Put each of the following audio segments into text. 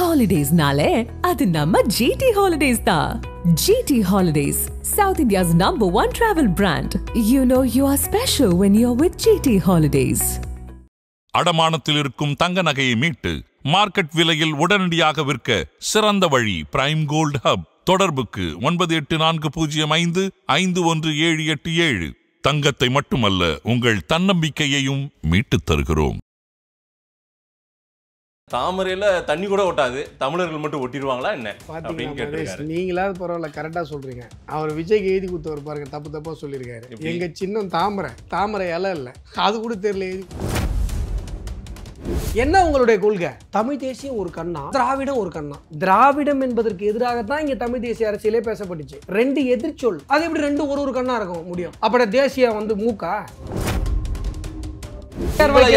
Holidays-nale, adu namma GT Holidays da. GT Holidays, South India's #1 travel brand. You know you are special when you're with GT Holidays. அடமானத்தில் இருக்கும் தங்க நகையை மீட்டு market விலையில் உடனடியாக விற்க சிறந்த வழி பிரைம் கோல்ட் ஹப். தொடர்புக்கு 9845551787. தங்கத்தை மட்டுமல்ல உங்கள் தன்னம்பிக்கையையும் மீட்டுத் தருகிறோம். தாமரையில தண்ணி கூட ஒட்டாது, தமிழர்கள் மட்டும் ஒட்டிடுவாங்களா என்ன அப்படின்னு கேட்டிருக்காரு. நீங்களாவது பரவாயில்ல, கரெக்டா சொல்றீங்க. அவர் விஜய்க்கு எழுதி கொடுத்தவர் பாருங்க, தப்பு தப்பா சொல்லியிருக்காரு. எங்க சின்னம் தாமரை, தாமரை இலை இல்ல, அது கூட தெரியல. என்ன உங்களுடைய கொள்கை? தமிழ் தேசியம் ஒரு கண்ணா, திராவிடம் ஒரு கண்ணா. திராவிடம் என்பதற்கு எதிராகத்தான் இங்க தமிழ் தேசிய அரசியலே பேசப்பட்டுச்சு. ரெண்டு எதிர்ச்சொல், அது எப்படி ரெண்டு ஒரு கண்ணா இருக்கும் முடியும்? அப்ப தேசியம் வந்து மூக்கா?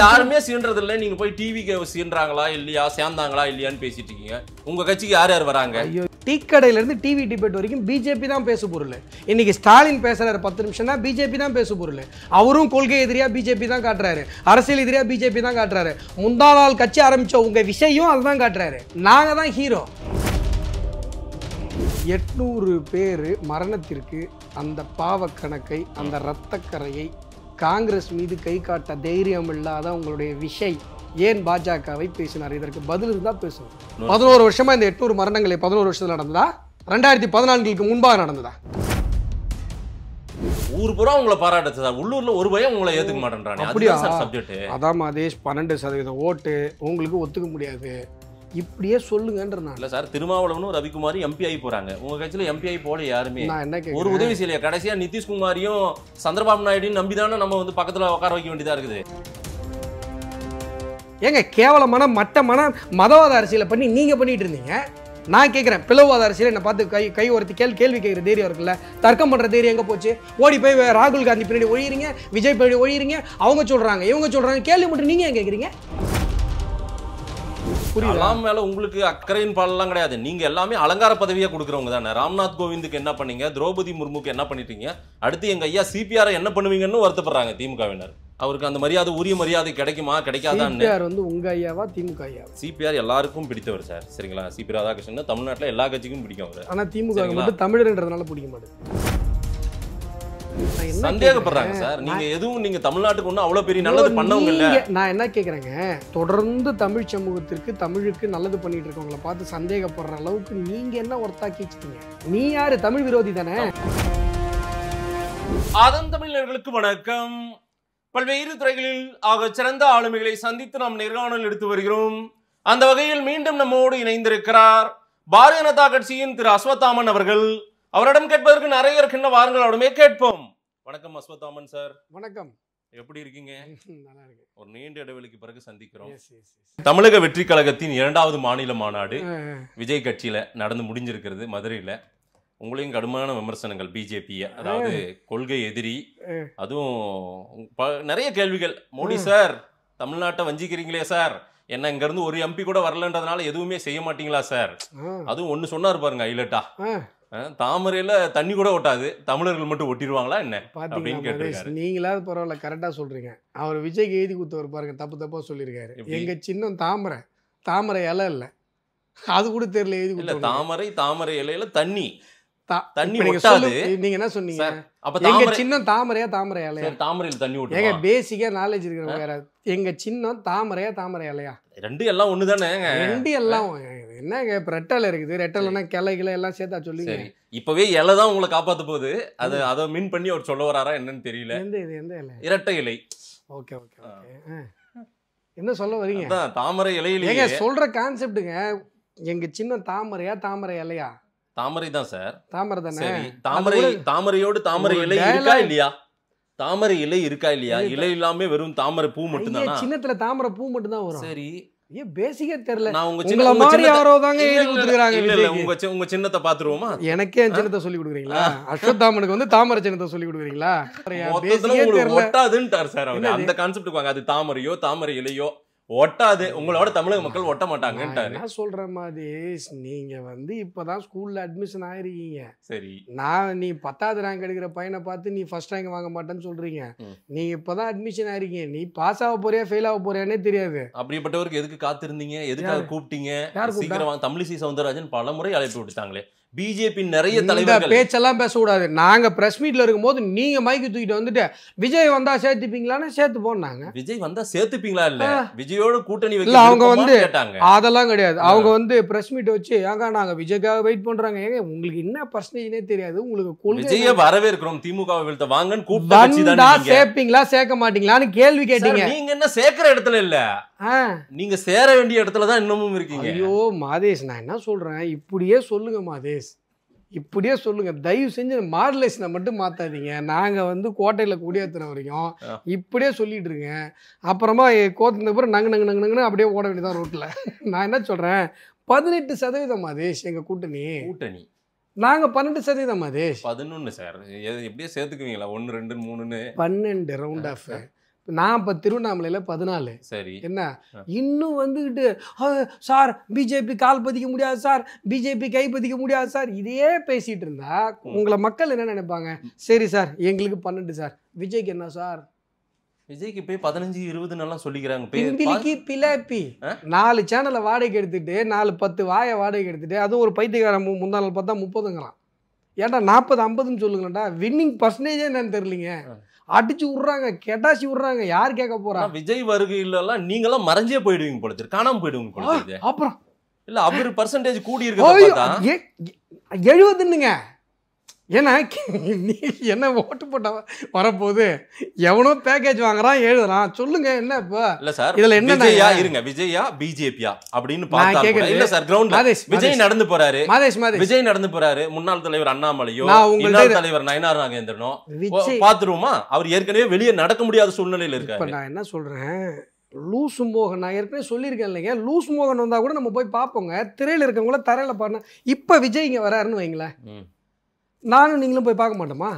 யாருமே சீன்றது இல்ல. நீங்க போய் டிவிக்கு சீன்றாங்களா இல்லையா, சேர்ந்தாங்களா இல்லையான்னு பேசிட்டு இருக்கீங்க. உங்க கட்சிக்கு யார் யார் வராங்க? ஐயோ, டீ கடையில இருந்து டிவி டிபேட் வரைக்கும் பிஜேபி தான் பேசு பொருள். இன்னைக்கு ஸ்டாலின் பேசுறாரு 10 நிமிஷம் தான், பிஜேபி தான் பேசு பொருள். அவரும் கொள்கை எதிரியா பிஜேபி தான் காட்டுறாரு, அரசியல் எதிரியா பிஜேபி தான் காட்டுறாரு. முந்தா நாள் கட்சி ஆரம்பிச்ச உங்க விஷயம் அதுதான் காட்டுறாரு. நாங்க தான் ஹீரோ. 800 பேர் மரணத்திற்கு அந்த பாவ கணக்கை, அந்த இரத்தக்கரையை காங்கிரஸ் மீது கை காட்ட தைரியம் இல்லாத உங்களுடைய விஷய் ஏன் பாஜகவை பேசினார்? இதற்கு பதில் இருந்தால் பேசுவோம். 11 வருஷமா இந்த 800 மரணங்களை 11 வருஷத்துல நடந்ததா? 2014க்கு முன்பாக நடந்ததா? ஊர் பூரா உங்களை பாராட்டுதா? உள்ளூர்ல ஒரு பயம் உங்களை ஏத்துக்க மாட்டேன்றானே. அப்படியா? சப்ஜெக்ட் அதான் மதேஷ் 12% ஓட்டு உங்களுக்கு ஒத்துக்க முடியாது, இப்படியே சொல்லுங்கன்றா. இல்ல சார், திருமாவளவனும் ரவிக்குமாரி எம்பி ஆகி போறாங்க. உங்க கட்சியில எம்பி ஆகி போல யாருமே நான் என்ன ஒரு உதவி செய்யலையா? கடைசியா நிதிஷ்குமாரையும் சந்திரபாபு நாயுடையும் நம்பிதானே நம்ம வந்து பக்கத்துல உட்கார வைக்க வேண்டியதா இருக்குது. ஏங்க கேவலமான மட்டமான மதவாத அரசியலை பண்ணி நீங்க பண்ணிட்டு இருந்தீங்க. நான் கேட்குறேன், பிளவுவாத அரசியல் என்னை பார்த்து கை ஒருத்தி கேள்வி கேட்குற தைரியம் இருக்குல்ல, தர்க்கம் பண்ணுற தைரியம் எங்கே போச்சு? ஓடி போய் ராகுல் காந்தி பின்னாடி ஒழியிறீங்க, விஜய் பின்னாடி ஒழியிறீங்க. அவங்க சொல்கிறாங்க, இவங்க சொல்கிறாங்க, கேள்வி மட்டும் நீங்கள் ஏன் கேட்குறீங்க? புரியலாம். மேல உங்களுக்கு அக்கறையின் பாலெல்லாம் கிடையாது. நீங்க எல்லாமே அலங்கார பதவியா கொடுக்குறவங்க தானே. ராம்நாத் கோவிந்துக்கு என்ன பண்ணீங்க, திரௌபதி முர்முக்கு என்ன பண்ணிட்டீங்க, அடுத்து எங்க ஐயா சிபிஆர் என்ன பண்ணுவீங்கன்னு வருத்தப்படுறாங்க திமுகவினர். அவருக்கு அந்த மரியாதை, உரிய மரியாதை கிடைக்குமா கிடைக்காதான்னு. சிபிஆர் வந்து உங்க ஐயாவா திமுக ஐயாவா? சிபிஆர் எல்லாருக்கும் பிடித்தவர் சார், சரிங்களா? சிபி ராதாகிருஷ்ணன் தமிழ்நாட்டில் எல்லா கட்சிக்கும் பிடிக்கும் அவர். ஆனா திமுக மட்டும் தமிழர்ன்றதுனால பிடிக்க மாட்டேங்குது. சந்தேகப்படுறாங்க சார். நீங்க தமிழ்நாட்டுக்கு ஒன்றும் அவ்வளவு பெரிய நல்லது பண்ணவங்க இல்ல. நான் என்ன கேட்குறேங்க, தொடர்ந்து தமிழ் சமூகத்திற்கு, தமிழுக்கு நல்லது பண்ணிட்டு இருக்கவங்களை பார்த்து சந்தேகப்படுற அளவுக்கு நீங்க என்ன ஒர்த்தாக்கி வச்சுட்டீங்க? நீ யாரு? தமிழ் விரோதி தானே. அதன் தமிழர்களுக்கு வணக்கம். பல்வேறு துறைகளில் ஆக சிறந்த ஆளுமைகளை சந்தித்து நாம் நேர்காணல் எடுத்து வருகிறோம். அந்த வகையில் மீண்டும் நம்மோடு இணைந்திருக்கிறார் பாரதிய ஜனதா கட்சியின் திரு அஸ்வத்தாமன் அவர்கள். அவரிடம் கேட்பதற்கு நிறைய இருக்கின்ற வாருங்கள், அவருமே கேட்போம். வணக்கம் அஸ்வத்தாமன் சார். வணக்கம், எப்படி இருக்கீங்க? நல்லா இருக்கு. ஒரு நீண்ட இடைவெளிக்கு பிறகு சந்திக்கிறோம். தமிழக வெற்றி கழகத்தின் 2வது மாநில மாநாடு விஜய் கட்சியில நடந்து முடிஞ்சிருக்கிறது மதுரையில. உங்களையும் கடுமையான விமர்சனங்கள் பிஜேபி, அதாவது கொள்கை எதிரி, அதுவும் நிறைய கேள்விகள். மோடி சார் தமிழ்நாட்டை வஞ்சிக்கிறீங்களே சார், என்ன இங்க இருந்து ஒரு எம்பி கூட வரலன்றதுனால எதுவுமே செய்ய மாட்டீங்களா சார்? அதுவும் ஒண்ணு சொன்னாரு பாருங்க ஹைலைட்டா, தாமரையில தண்ணி கூட ஒட்டாது, தமிழர்கள் மட்டும் ஒட்டிடுவாங்களா என்ன அப்படின்னு கேட்டிருக்காரு. நீங்களாவது பரவாயில்ல, கரெக்டா சொல்றீங்க. அவர் விஜய்க்கு எழுதி கொடுத்தவர் பாருங்க, தப்பு தப்பா சொல்லியிருக்காரு. எங்க சின்னம் தாமரை, தாமரை இலை இல்ல, அது கூட தெரியல. எழுதி இல்ல, தாமரை இலையில தண்ணி நீங்க என்ன சொன்னீங்க? எங்க சின்னம் தாமரையா தாமரை இலையா? தாமரையில தண்ணி ஊத்து. ஏங்க பேசிக்கா நாலேஜ் இருக்கிறவங்க வேற. எங்க சின்னம் தாமரையா தாமரை இலையா? ரெண்டு எல்லாம் ஒண்ணுதானே. ரெண்டு எல்லாம் என்னங்க, இப்ப ரெட்டலை இருக்குது, ரெட்டலைன்னா கிளை எல்லாம் சேர்த்தா சொல்லுங்க. இப்பவே இலை தான் உங்களை காப்பாத்த போகுது. அதை மீன் பண்ணி அவர் சொல்ல வராரா என்னன்னு தெரியல. எந்த இலை? இரட்டை இலை. Okay okay okay. என்ன சொல்ல வரீங்க? தாமரை இலையில ஏங்க சொல்ற கான்செப்டுங்க. எங்க சின்னம் தாமரையா தாமரை இலையா? தாமரை தான் சார். தாமரை தானே. தாமரையோடு தாமரை இலை இருக்கா இல்லையா? தாமரை இலை இருக்கா இல்லையா? இலை இல்லாம வெறும் தாமரை பூ மட்டும் தானா? சின்னத்துல தாமரை பூ மட்டும் தான் வரும். சரி, ஏன் பேசிக்கே தெரியல. நான் உங்க சின்னத்தை பாத்துருவோமா? எனக்கே என் சின்னத்தை சொல்லி கொடுக்குறீங்களா? அஸ்வத்தாமனுக்கு வந்து தாமரை சின்னத்தை சொல்லி கொடுக்குறீங்களா? ஒட்டாதுன்னுட்டார் சார் அவர். அந்த கான்செப்டுக்கு வாங்க. அது தாமரையோ தாமரை இலையோ ஒட்டாது, உங்களோட தமிழக மக்கள் ஒட்ட மாட்டாங்கன்ட்டாரு. என்ன சொல்ற மாதிரி நீங்க வந்து இப்பதான் ஸ்கூல்ல அட்மிஷன் ஆயிருக்கீங்க. சரி, நீ 10வது ரேங்க் எடுக்கிற பையனை பார்த்து நீ ஃபர்ஸ்ட் ரேங்க் வாங்க மாட்டேன்னு சொல்றீங்க. நீ இப்பதான் அட்மிஷன் ஆயிருக்கீங்க, நீ பாஸ் ஆக போறியா ஃபெயில் ஆக போறியானே தெரியாது. அப்படிப்பட்டவருக்கு எதுக்கு காத்திருந்தீங்க, எதுக்காக கூப்பிட்டீங்க? சீக்கிரம் தமிழிசை சவுந்தரராஜன் பல முறை அழைப்பு விடுத்தாங்களே. பிஜேபி நிறைய தலைவர்கள் பேச்செல்லாம் பேசக்கூடாது. நாங்க பிரஸ் மீட்ல இருக்கும்போது நீங்க மைக்கு தூக்கிட்டு வந்துட்டு விஜய் வந்தா சேர்த்துப்பீங்களான்னு சேர்த்து போனாங்க. விஜய் வந்தா சேர்த்துப்பீங்களா? இல்ல விஜயோட கூட்டணி இல்ல, அவங்க வந்து அதெல்லாம் கிடையாது. அவங்க வந்து பிரஸ் மீட் வச்சு ஏங்க நாங்க விஜய்க்காக வெயிட் பண்றாங்க. ஏங்க உங்களுக்கு என்ன பர்சன்டேஜ்னே தெரியாது, உங்களுக்கு விஜய வரவேற்கிறோம், திமுக வீழ்த்த வாங்கன்னு கூப்பிட்டா சேர்ப்பீங்களா சேர்க்க மாட்டீங்களான்னு கேள்வி கேட்டீங்க. நீங்க என்ன சேர்க்கிற இடத்துல இல்ல, நீங்க சேர வேண்டிய இடத்துலதான் இன்னமும் இருக்கீங்க. ஐயோ மாதேஷ், நான் என்ன சொல்றேன், இப்படியே சொல்லுங்க மாதேஷ், இப்படியே சொல்லுங்க. தயவு செஞ்சு மாடுலேஷனை மட்டும் மாத்தாதீங்க. நாங்க வந்து கோட்டையில கூடியேத்துற வரைக்கும் இப்படியே சொல்லிட்டு இருக்கேன். அப்புறமா கோத்துன பிறகு நங்கு நங்கு நங்கு நங்குன்னு அப்படியே ஓட வேண்டியதான் ரோட்ல. நான் என்ன சொல்றேன், 18% மாதேஷ் எங்க கூட்டணி. நாங்க 12% மாதேஷ். 11 சார், எப்படியே சேர்த்துக்குவீங்களா? 1 2 3ன்னு 12 ரவுண்ட் ஆஃப். நான் இப்போ திருவண்ணாமலையில் 14. சரி, என்ன இன்னும் வந்துக்கிட்டு சார் பிஜேபி கால் பதிக்க முடியாது சார், பிஜேபி கை பதிக்க முடியாது சார், இதே பேசிகிட்டு இருந்தா உங்களை மக்கள் என்ன நினைப்பாங்க? சரி சார் எங்களுக்கு 12 சார், விஜய்க்கு என்ன சார்? விஜய்க்கு போய் 15 20 சொல்லிக்கிறாங்க. பிம்பிலிக்கு பிலாப்பி 4 சேனலை வாடகைக்கு எடுத்துட்டு 4-10 வாயை வாடகைக்கு எடுத்துட்டு, அதுவும் ஒரு பைத்தியக்காரன் முந்தா நாள் பார்த்தா 30ங்களாம். ஏன்டா 40-50ன்னு சொல்லுங்களேன்டா. வின்னிங் பர்சன்டேஜே என்னன்னு தெரியலீங்க. அடிச்சு விடுறாங்க, கெட்டாசி விடுறாங்க. யார் கேட்க போறா? விஜய் வருகையிலாம் நீங்களாம் மறைஞ்சே போயிடுவீங்க போல தெரியுது, காணாம போயிடுவீங்க போல தெரியுது. அப்புறம் இல்ல அவர் பர்சன்டேஜ் கூடி இருக்கு 70ன்னுங்க. ஏன்னா நீ என்ன ஓட்டு போட்ட வரப்போகுது, எவனோ பேக்கேஜ் வாங்குறான் எழுதுறான். சொல்லுங்க என்ன இப்ப? இல்ல சார், இதுல என்ன இருங்க, விஜயா பிஜேபியா அப்படின்னு பார்த்தா இல்ல சார், கிரவுண்ட்ல விஜய் நடந்து போறாரு. விஜய் நடந்து போறாரு, முன்னாள் தலைவர் அண்ணாமலையோ முன்னாள் தலைவர் நயனார் நாகேந்திரனோ பாத்துருவோமா? அவர் ஏற்கனவே வெளியே நடக்க முடியாத சூழ்நிலையில இருக்காரு. இப்ப நான் என்ன சொல்றேன், லூஸ் மோகன், நான் ஏற்கனவே சொல்லியிருக்கேன் இல்லைங்க, லூஸ் மோகன் வந்தா கூட நம்ம போய் பார்ப்போங்க. திரையில இருக்கவங்கள தரையில பாருங்க. இப்ப விஜய் இங்க வராருன்னு வைங்களேன், நானும் நீங்களும் போய் பார்க்க மாட்டோமா?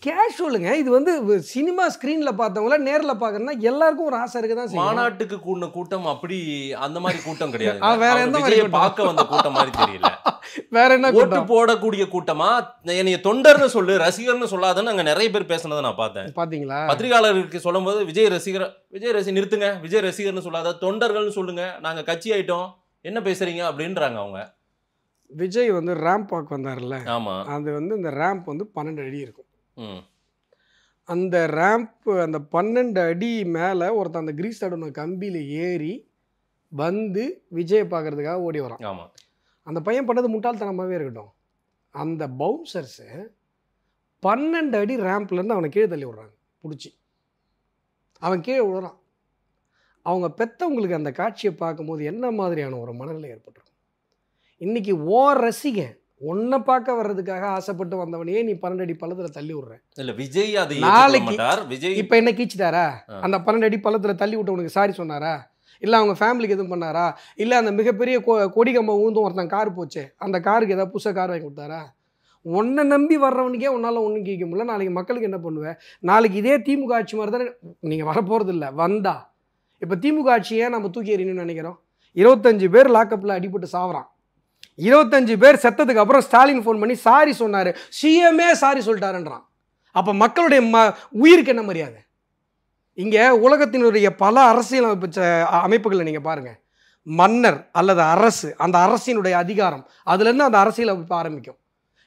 கேஷுவலுங்க. இது வந்து சினிமா ஸ்கிரீன்ல பார்த்தவங்கள நேர்ல பார்க்கறதுனா எல்லாருக்கும் ஒரு ஆசை இருக்குதான் செய்யும். மாநாட்டுக்கு கூடின கூட்டம் அப்படி அந்த மாதிரி கூட்டம் கிடையாது. வேற எந்த மாதிரி பார்க்க வந்த கூட்டம் மாதிரி தெரியல. வேற என்ன ஓட்டு போடக்கூடிய கூட்டமா? என்னைய தொண்டர்னு சொல்லு, ரசிகர்னு சொல்லாதன்னு அங்க நிறைய பேர் பேசுனதை நான் பார்த்தேன். பாத்தீங்களா? பத்திரிகையாளருக்கு சொல்லும் போது விஜய் ரசிகர் நிறுத்துங்க, விஜய் ரசிகர்னு சொல்லாத, தொண்டர்கள்னு சொல்லுங்க, நாங்க கட்சி ஆயிட்டோம், என்ன பேசுறீங்க அப்படின்றாங்க அவங்க. விஜய் வந்து ரேம்ப் வாக் வந்தார்ல, ஆமா, அது வந்து இந்த ரேம்ப் வந்து 12 அடி இருக்கும். அந்த ரேம்ப் அந்த 12 அடி மேலே ஒருத்தன் அந்த கிரீஸ் தடவை கம்பியில் ஏறி வந்து விஜயை பார்க்கறதுக்காக ஓடி வரான். ஆமாம், அந்த பையன் பண்ணது முட்டாள்தனமாகவே இருக்கட்டும். அந்த பவுன்சர்ஸு 12 அடி ரேம்ப்லேருந்து அவனை கீழே தள்ளி விடுறாங்க பிடிச்சி. அவன் கீழே விடுறான். அவங்க பெற்றவங்களுக்கு அந்த காட்சியை பார்க்கும்போது என்ன மாதிரியான ஒரு மனநிலை ஏற்பட்டிருக்கும்? இன்னைக்கு ரசிகன் உன்னை பார்க்க வர்றதுக்காக ஆசைப்பட்டு வந்தவனையே நீ 12 அடி பள்ளத்துல தள்ளி விடுற. இல்ல விஜய் அது நாளைக்கு இப்ப என்ன கீச்சிட்டாரா? அந்த 12 அடி பள்ளத்துல தள்ளி விட்டவனுக்கு சாரி சொன்னாரா? இல்லை அவங்க ஃபேமிலிக்கு எதுவும் பண்ணாரா? இல்லை அந்த மிகப்பெரிய கொடி கம்பம் ஊந்தும் ஒருத்தன் கார் போச்சு, அந்த காருக்கு ஏதாவது புதுசாக கார் வாங்கி கொடுத்தாரா? உன்னை நம்பி வர்றவனுக்கே உன்னால் ஒன்றும் கேட்க முடியல. நாளைக்கு மக்களுக்கு என்ன பண்ணுவேன்? நாளைக்கு இதே திமுக ஆட்சி மாதிரி தானே நீங்கள் வரப்போகிறது இல்லை. வந்தா இப்போ திமுக ஆட்சியை நம்ம தூக்கி எறியணும்னு நினைக்கிறோம். 25 பேர் லாக்கப்பில் அடிபட்டு சாவறான். 25 பேர் செத்ததுக்கு அப்புறம் ஸ்டாலின் ஃபோன் பண்ணி சாரி சொன்னார், சிஎம்ஏ சாரி சொல்லிட்டாருன்றான். அப்போ மக்களுடைய உயிருக்கு என்ன மரியாதை? இங்கே உலகத்தினுடைய பல அரசியல் அமைப்புகளை நீங்கள் பாருங்கள். மன்னர் அல்லது அரசு, அந்த அரசினுடைய அதிகாரம், அதுலேருந்து அந்த அரசியல் அமைப்பு ஆரம்பிக்கும்.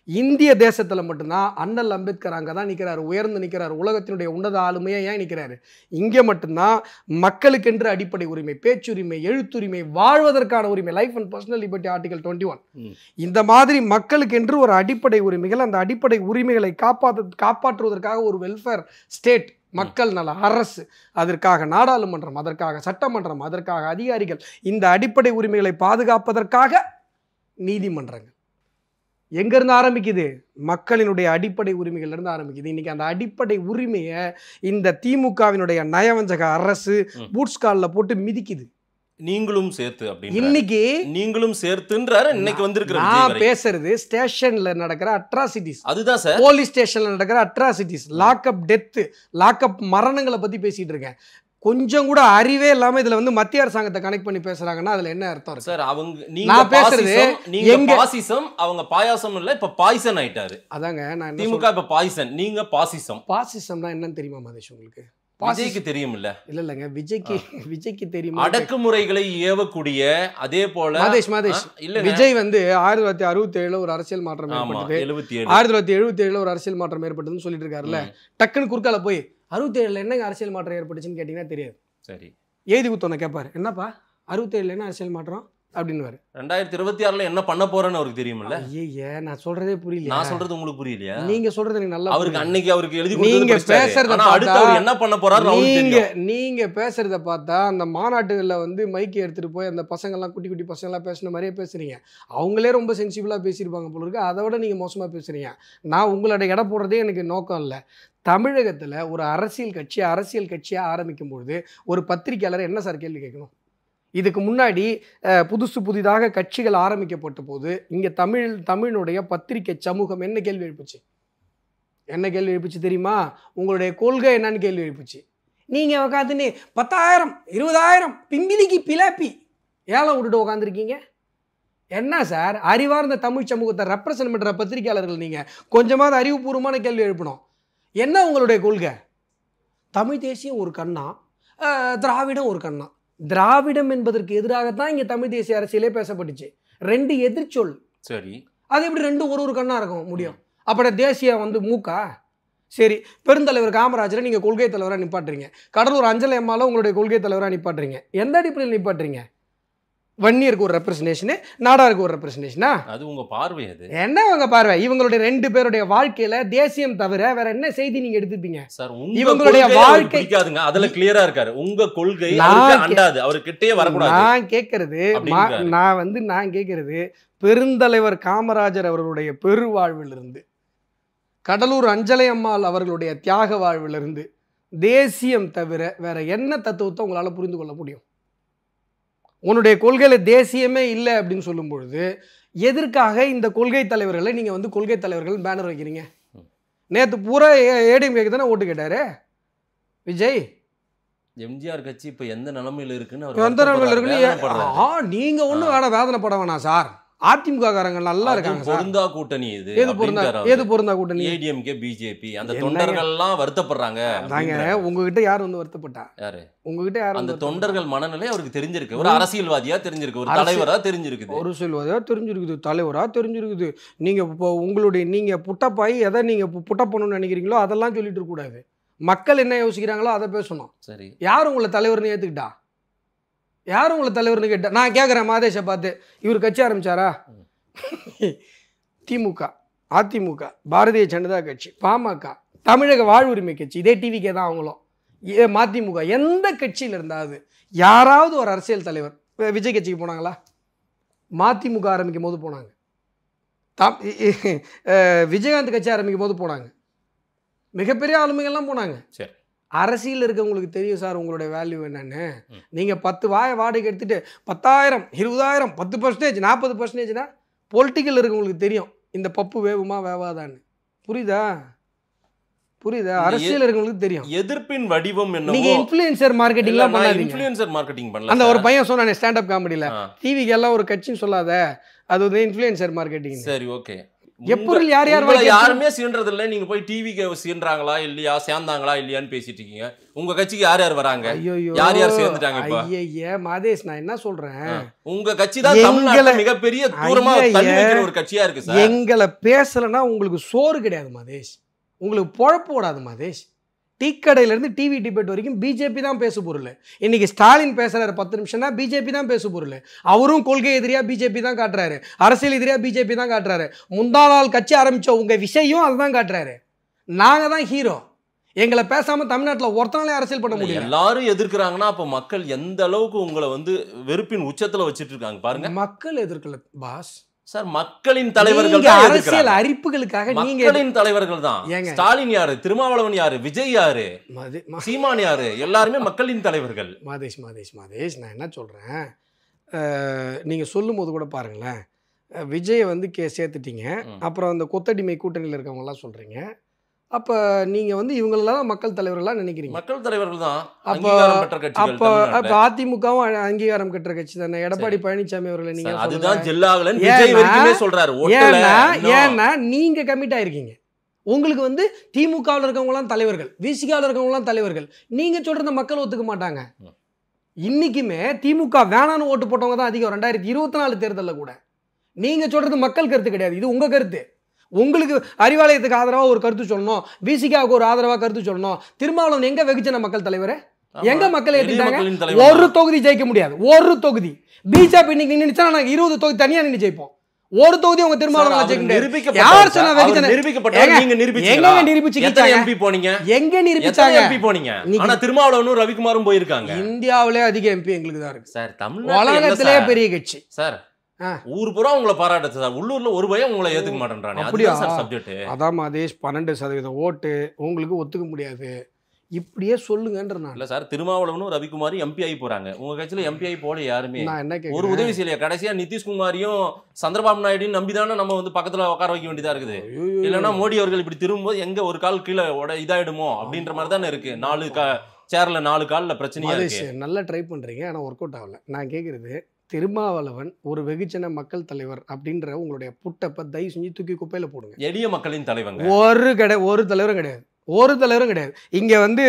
இந்திய தேசத்தில் மட்டும்தான் அண்ணல் அம்பேத்கர் அங்கே தான் நிற்கிறார், உயர்ந்து நிற்கிறார். உலகத்தினுடைய உன்னத ஆளுமையாக ஏன் நிற்கிறாரு? இங்கே மட்டும்தான் மக்களுக்கென்று அடிப்படை உரிமை, பேச்சுரிமை, எழுத்துரிமை, வாழ்வதற்கான உரிமை, life and personal liberty article 21, இந்த மாதிரி மக்களுக்கென்று ஒரு அடிப்படை உரிமைகள், அந்த அடிப்படை உரிமைகளை காப்பாற்றுவதற்காக ஒரு வெல்ஃபேர் ஸ்டேட், மக்கள் நல அரசு, அதற்காக நாடாளுமன்றம், அதற்காக சட்டமன்றம், அதற்காக அதிகாரிகள், இந்த அடிப்படை உரிமைகளை பாதுகாப்பதற்காக நீதிமன்றங்கள். எங்கேருந்து ஆரம்பிக்குது? மக்களினுடைய அடிப்படை உரிமைகள்லேருந்து ஆரம்பிக்குது. இன்றைக்கி அந்த அடிப்படை உரிமையை இந்த திமுகவினுடைய நயவஞ்சக அரசு பூட்ஸ் காலில் போட்டு மிதிக்குது. நீங்களும் சேர்த்து அப்படின்னு இன்னைக்கு நீங்களும் சேர்த்துன்றாரு. இன்னைக்கு வந்திருக்கிற நான் பேசுறது ஸ்டேஷன்ல நடக்கிற அட்ராசிட்டிஸ், அதுதான் சார். போலீஸ் ஸ்டேஷன்ல நடக்கிற அட்ராசிட்டிஸ், லாக்அப் டெத்து, லாக்அப் மரணங்களை பத்தி பேசிட்டு இருக்கேன். கொஞ்சம் கூட அறிவே இல்லாம இதுல வந்து மத்திய அரசாங்கத்தை கனெக்ட் பண்ணி பேசுறாங்கன்னா அதுல என்ன அர்த்தம் இருக்கு? சார் அவங்க நான் பேசுறது நீங்க பாசிசம், அவங்க பாயாசம் இல்ல, இப்ப பாய்சன் ஆயிட்டாரு. அதாங்க நான் திமுக இப்ப பாய்சன், நீங்க பாசிசம். பாசிசம்னா என்னன்னு தெரியுமா மதேஷ் உங்களுக்கு? விஜய்க்கு தெரியும் இல்ல? இல்லங்க, விஜய்க்கு தெரியுமா? அடக்குமுறைகளை ஏவக்கூடிய அதே போல மதேஷ் இல்ல, விஜய் வந்து 1967 ஒரு அரசியல் மாற்றம் ஏற்பட்டது, 1977 ஒரு அரசியல் மாற்றம் ஏற்பட்டதுன்னு சொல்லிட்டு இருக்காருல்ல. டக்குன்னு குறுக்கால போய் 67 என்னங்க அரசியல் மாற்றம் ஏற்பட்டுச்சுன்னு கேட்டீங்கன்னா தெரியாது. சரி, எழுதி குத்தோன்னு கேட்பாரு, என்னப்பா 67 என்ன அரசியல் மாற்றம் அப்படின்னு. 2026 என்ன பண்ண போறேன்னு அவருக்கு தெரியுமில்ல? ஐயே, நான் சொல்றதே புரியல. நான் சொல்றது உங்களுக்கு புரியலையா? நீங்க சொல்றது எனக்கு நல்லா அவருக்கு அன்னைக்கு அவருக்கு எழுதி நீங்க பேசுறத அடுத்து அவர் என்ன பண்ண போறாரு நீங்க பேசுறத பார்த்தா அந்த மாநாட்டுகள்ல வந்து மைக்கு எடுத்துட்டு போய் அந்த பசங்க எல்லாம் குட்டி பசங்க எல்லாம் பேசின மாதிரியே பேசுறீங்க. அவங்களே ரொம்ப சென்சிபிளா பேசியிருப்பாங்க போல இருக்கு, அதை விட நீங்க மோசமா பேசுறீங்க. நான் உங்களோட எடை போடுறதே எனக்கு நோக்கம் இல்லை. தமிழகத்துல ஒரு அரசியல் கட்சியா ஆரம்பிக்கும் பொழுது ஒரு பத்திரிகையாளர் என்ன சார் கேள்வி கேட்கணும்? இதுக்கு முன்னாடி புதிதாக கட்சிகள் ஆரம்பிக்கப்பட்ட போது இங்கே தமிழினுடைய பத்திரிகை சமூகம் என்ன கேள்வி எழுப்புச்சு தெரியுமா? உங்களுடைய கொள்கை என்னன்னு கேள்வி எழுப்புச்சு. நீங்கள் உட்காந்துன்னு 10,000 20,000 பிம்பிலிக்கு பிலாப்பி ஏலம் விட்டுட்டு உட்காந்துருக்கீங்க. என்ன சார் அறிவார்ந்த தமிழ் சமூகத்தை ரெப்ரசன்ட் பண்ணுற பத்திரிகையாளர்கள் நீங்கள் கொஞ்சமாவது அறிவுபூர்வமான கேள்வி எழுப்பணும். என்ன உங்களுடைய கொள்கை? தமிழ் தேசியம் ஒரு கண்ணா, திராவிடம் ஒரு கண்ணா. திராவிடம் என்பதற்கு எதிராகத்தான் இங்கே தமிழ் தேசிய அரசியலே பேசப்பட்டுச்சு. ரெண்டு எதிர்ச்சொல். சரி, அது எப்படி ரெண்டு ஒரு கண்ணா இருக்கும் முடியும்? அப்படி தேசிய வந்து மூக்கா? சரி, பெருந்தலைவர் காமராஜரை நீங்கள் கொள்கை தலைவராக நிப்பாட்டுறீங்க, கடலூர் அஞ்சலை அம்மாவில் உங்களுடைய கொள்கை தலைவராக நிப்பாட்டுறீங்க. எந்த அடிப்படையில் நிப்பாட்டுறீங்க? வன்னியருக்கு ஒரு ரெப்ரசன்டேஷனு, நாடாருக்கு ஒரு ரெப்ரசன்டேஷனா? அது உங்க பார்வை. அது என்ன உங்க பார்வை? இவங்களுடைய ரெண்டு பேருடைய வாழ்க்கையில தேசியம் தவிர வேற என்ன செய்தி நீங்க எடுத்துப்பீங்க சார்? இவங்களுடைய வாழ்க்கை பிடிக்காதுங்க, அதுல கிளியரா இருக்காரு. உங்க கொள்கை அண்டாது, அவர் கிட்டே வரக்கூடாது. நான் கேட்கறது பெருந்தலைவர் காமராஜர் அவர்களுடைய பெருவாழ்விலிருந்து, கடலூர் அஞ்சலை அம்மாள் அவர்களுடைய தியாக வாழ்விலிருந்து தேசியம் தவிர வேற என்ன தத்துவத்தை உங்களால புரிந்து கொள்ள முடியும்? உன்னுடைய கொள்கையில தேசியமே இல்லை அப்படின்னு சொல்லும் பொழுது எதற்காக இந்த கொள்கை தலைவர்களை நீங்க வந்து கொள்கை தலைவர்கள் பேனர் வைக்கிறீங்க? நேற்று பூரா ஏடிஎம்கேக்கு தானே ஓட்டு கேட்டாரு விஜய். எம்ஜிஆர் கட்சி இப்ப எந்த நிலைமையில இருக்குன்னு நீங்க ஒன்றும் வேணா வேதனை பட வேணாம் சார். அதிமுக காரங்க நல்லா இருக்காங்க. பொருந்தா கூட்டணி இது. எது பொருந்தா கூட்டணி? ADMK BJP. அந்த தொண்டர்கள் எல்லாம் வருத்தப்படுறாங்க. உங்ககிட்ட யார் வந்து வருத்தப்பட்டா? யாரு உங்ககிட்ட யார்? அந்த தொண்டர்கள் மனநிலை அவருக்கு தெரிஞ்சிருக்கு. ஒரு அரசியல்வாதியா தெரிஞ்சிருக்கு, ஒரு தலைவரா தெரிஞ்சிருக்கு, ஒரு அரசியல்வாதியா தெரிஞ்சிருக்குது, தலைவரா தெரிஞ்சிருக்குது. நீங்க இப்போ உங்களுடைய நீங்க புட்டப்பாய் எதை நீங்க புட்டப் பண்ணணும்னு நினைக்கிறீங்களோ அதெல்லாம் சொல்லிட்டு இருக்க கூடாது. மக்கள் என்ன யோசிக்கிறாங்களோ அதை பேசணும். சரி, யார் உங்களை தலைவர்னு ஏத்துக்கிட்டா? யாரும் உங்களை தலைவர்னு கேட்டா? நான் கேட்குறேன் மாதேஷை பார்த்து, இவர் கட்சி ஆரம்பிச்சாரா? திமுக, அதிமுக, பாரதிய ஜனதா கட்சி, பாமக, தமிழக வாழ்வுரிமை கட்சி, இதே டிவிக்கே தான் அவங்களும், மதிமுக, எந்த கட்சியில் இருந்தாவது யாராவது ஒரு அரசியல் தலைவர் விஜய் கட்சிக்கு போனாங்களா? மதிமுக ஆரம்பிக்கும் போது போனாங்க, விஜயகாந்த் கட்சி ஆரம்பிக்கும் போது போனாங்க, மிகப்பெரிய ஆளுமைகள்லாம் போனாங்க. சரி, அரசியல் இருக்கவங்களுக்கு தெரியும் சார் உங்களுடைய வேல்யூ என்னன்னு. நீங்கள் 10 வாடகை எடுத்துகிட்டு 10,000 20,000 10%, 40%னா பொலிட்டிக்கல் இருக்கவங்களுக்கு தெரியும் இந்த பப்பு வேவுமா வேவாதான்னு. புரியுதா? அரசியல் இருக்கவங்களுக்கு தெரியும். எதிர்ப்பின் வடிவம் என்ன? நீங்க இன்ஃப்ளூயன்சர் மார்க்கெட்டிங்லாம் பண்ணாதீங்க. இன்ஃப்ளூயன்சர் மார்க்கெட்டிங் பண்ணல. அந்த ஒரு பையன் சொன்னானே ஸ்டாண்ட் அப் காமெடியில், டிவிக்கு எல்லாம் ஒரு கட்சின்னு சொல்லாத, அது வந்து இன்ஃப்ளூயன்சர் மார்க்கெட்டிங். சரி, ஓகே. எப்பொருள் யார் யாருமே சீன்றது இல்லை. நீங்க போய் டிவிக்கு சீன்றாங்களா இல்லையா, சேர்ந்தாங்களா இல்லையான்னு பேசிட்டு இருக்கீங்க. உங்க கட்சிக்கு யார் யார் வராங்க, யார் யார் சேர்ந்துட்டாங்க? ஐயா மாதேஷ், நான் என்ன சொல்றேன், உங்க கட்சி தான் தமிழ்நாட்டுல மிகப்பெரிய தூரமா தள்ளி வைக்கிற ஒரு கட்சியா இருக்கு சார். எங்களை பேசலன்னா உங்களுக்கு சோறு கிடையாது மாதேஷ், உங்களுக்கு பொழப்பு ஓடாது மாதேஷ். டீ கடையிலேருந்து டிவி டிபேட் வரைக்கும் பிஜேபி தான் பேசு பொருள். இன்னைக்கு ஸ்டாலின் பேசுறாரு 10 நிமிஷம்னா பிஜேபி தான் பேசு பொருள். அவரும் கொள்கை எதிரியா பிஜேபி தான் காட்டுறாரு, அரசியல் எதிரியா பிஜேபி தான் காட்டுறாரு. முந்தா நாள் கட்சி ஆரம்பிச்ச உங்க விஷயம் அதுதான் காட்டுறாரு. நாங்க தான் ஹீரோ. எங்களை பேசாம தமிழ்நாட்டில் ஒருத்தனாலே அரசியல் பண்ண முடியும். எல்லாரும் எதிர்க்கிறாங்கன்னா அப்ப மக்கள் எந்த அளவுக்கு உங்களை வந்து வெறுப்பின் உச்சத்துல வச்சிட்டு இருக்காங்க பாருங்க. மக்கள் எதிர்க்கல பாஸ் சார், மக்களின் தலைவர்கள் தான் அரசியல் அரிப்புகளுக்காக. மக்களின் தலைவர்கள் தான். ஸ்டாலின் யாரு, திருமாவளவன் யாரு, விஜய் யாரு, சீமான் யாரு, எல்லாருமே மக்களின் தலைவர்கள். மாதேஷ், நான் என்ன சொல்றேன், நீங்க சொல்லும் போது கூட பாருங்களேன், விஜயை வந்து சேர்த்துட்டீங்க, அப்புறம் அந்த கொத்தடிமை கூட்டணியில் இருக்கவங்க எல்லாம் சொல்றீங்க, அப்போ நீங்கள் வந்து இவங்களெல்லாம் மக்கள் தலைவர்களாக நினைக்கிறீங்க? மக்கள் தலைவர்கள் தான். அப்போ அப்போ அதிமுகவும் அங்கீகாரம் பெற்ற கட்சி தானே. எடப்பாடி பழனிசாமி அவர்களை நீங்கள் அதுதான் ஜெல்லாகலன்னு விஜய் வரைக்குமே சொல்றாரு. ஏன்னா நீங்கள் கமிட் ஆயிருக்கீங்க. உங்களுக்கு வந்து திமுகவில் இருக்கவங்களாம் தலைவர்கள், விசிகாவில் இருக்கவங்களாம் தலைவர்கள். நீங்கள் சொல்கிறத மக்கள் ஒத்துக்க மாட்டாங்க. இன்றைக்குமே திமுக வேணான்னு ஓட்டு போட்டவங்க தான் அதிகம். 2024 தேர்தலில் கூட நீங்கள் சொல்கிறது மக்கள் கருத்து கிடையாது, இது உங்கள் கருத்து. உங்களுக்கு அறிவாலயத்துக்கு ஆதரவாக ஒரு கருத்து சொல்லணும், விசிகாவுக்கு ஒரு ஆதரவாக கருத்து சொல்லணும். திருமாவளவன் எங்கே வெகுஜன மக்கள் தலைவர்? எங்க மக்கள் ஏற்றிட்டாங்க? ஒரு தொகுதி ஜெயிக்க முடியாது, ஒரு தொகுதி. பிஜேபி இன்னைக்கு நினைச்சா நாங்கள் 20 தொகுதி தனியாக நின்று ஜெயிப்போம். ஒரு தொகுதி உங்க திருமாவளவன் ஜெயிக்க முடியாது. யார் சொன்னா வெகுஜன? எங்க நிரூபிச்சாங்க? ஆனா திருமாவளவனும் ரவிக்குமாரும் போயிருக்காங்க. இந்தியாவிலே அதிக எம்பி எங்களுக்கு தான் இருக்கு சார். உலகத்திலே பெரிய கட்சி சார். ஊர் பூரா உங்களை பாராட்டு சார். உள்ளூர்ல ஒரு பயம் உங்களை ஏத்துக்க மாட்டேன்றானே. அப்படியா சப்ஜெக்ட்? அதான் மாதேஷ் 12% ஓட்டு உங்களுக்கு ஒத்துக்க முடியாது, இப்படியே சொல்லுங்கன்ற. நான் இல்ல சார், திருமாவளவனும் ரவிக்குமார் எம்பி ஆகி போறாங்க. உங்க கட்சியில எம்பி ஆகி போல யாருமே. நான் என்ன ஒரு உதவி செய்யலையா? கடைசியா நிதிஷ்குமாரையும் சந்திரபாபு நாயுடு நம்பிதானே நம்ம வந்து பக்கத்துல உட்கார வைக்க வேண்டியதா இருக்குது. இல்லைன்னா மோடி அவர்கள் இப்படி திரும்பும்போது எங்க ஒரு கால் கீழே இதாயிடுமோ அப்படின்ற மாதிரி தானே இருக்கு. 4 சேர்ல 4 காலில் பிரச்சனையா இருக்கு. நல்லா ட்ரை பண்றீங்க, ஆனா ஒர்க் அவுட் ஆகல. நான் கேட்கறது, திருமாவளவன் ஒரு வெகுஜன மக்கள் தலைவர் அப்படின்ற உங்களுடைய புட்டப்ப தயவு செஞ்சு தூக்கி குப்பையில போடுங்க. எளிய மக்களின் தலைவங்க. ஒரு தலைவரும் கிடையாது, ஒரு தலைவரும் கிடையாது. இங்க வந்து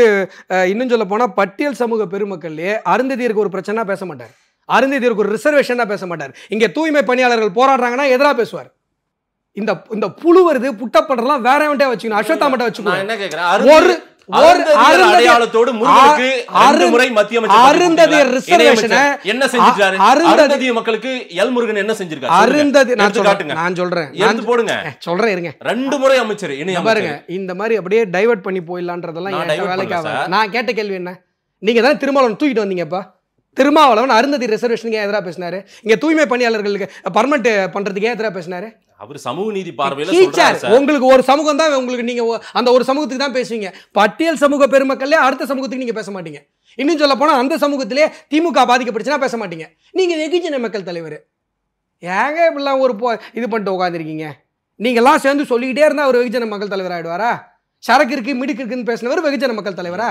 இன்னும் சொல்ல போனா பட்டியல் சமூக பெருமக்கள்லயே அருந்ததியருக்கு ஒரு பிரச்சனை பேச மாட்டார், அருந்ததியருக்கு ஒரு ரிசர்வேஷனா பேச மாட்டார். இங்க தூய்மை பணியாளர்கள் போராடுறாங்கன்னா எதிராக பேசுவார். இந்த புழு வருது புட்டப்படுறலாம் வேற வேண்டிய வச்சுக்கணும், அஸ்வத்தாமட்ட வச்சுக்கணும். என்ன கேட்கிறேன், அடையாளத்தோடு என்ன செஞ்சிருக்காரு? அருந்ததிய மக்களுக்கு எல் முருகன் என்ன செஞ்சிருக்காரு? அருந்ததி நான் சொல்றேன், எடுத்து போடுங்க, சொல்றேன் இருங்க. 2 முறை அமைச்சர் பாருங்க. இந்த மாதிரி அப்படியே டைவர்ட் பண்ணி போயிடலான்றதெல்லாம் வேலைக்காக. நான் கேட்ட கேள்வி என்ன, நீங்க தான் திருமாவளவன் தூக்கிட்டு வந்தீங்கப்பா. திருமாவளவன் அருந்ததி ரிசர்வேஷனுக்கு எதிராக பேசினாரு, இங்க தூய்மை பணியாளர்களுக்கு பர்மனெண்ட் பண்றதுக்கு எதிராக பேசினாரு. அவர் சமூக நீதி பார்வையில சொல்றாரு. உங்களுக்கு ஒரு சமூகம் தான், உங்களுக்கு நீங்க அந்த ஒரு சமூகத்துக்கு தான் பேசுவீங்க. பட்டியல் சமூக பெருமக்கள்ல அடுத்த சமூகத்துக்கு நீங்க பேச மாட்டீங்க. இன்னும் சொல்ல போனா அந்த சமூகத்திலே திமுக பாதிக்கப்படுச்சுன்னா பேச மாட்டீங்க. நீங்க வெகுஜன மக்கள் தலைவர். ஏங்க இப்படிலாம் ஒரு இது பண்ணிட்டு உட்காந்துருக்கீங்க? நீங்கெல்லாம் சேர்ந்து சொல்லிக்கிட்டே இருந்தா அவர் வெகுஜன மக்கள் தலைவர் ஆயிடுவாரா? சரக்கு இருக்கு மிடுக்கு இருக்குன்னு பேசினவர் வெகுஜன மக்கள் தலைவரா?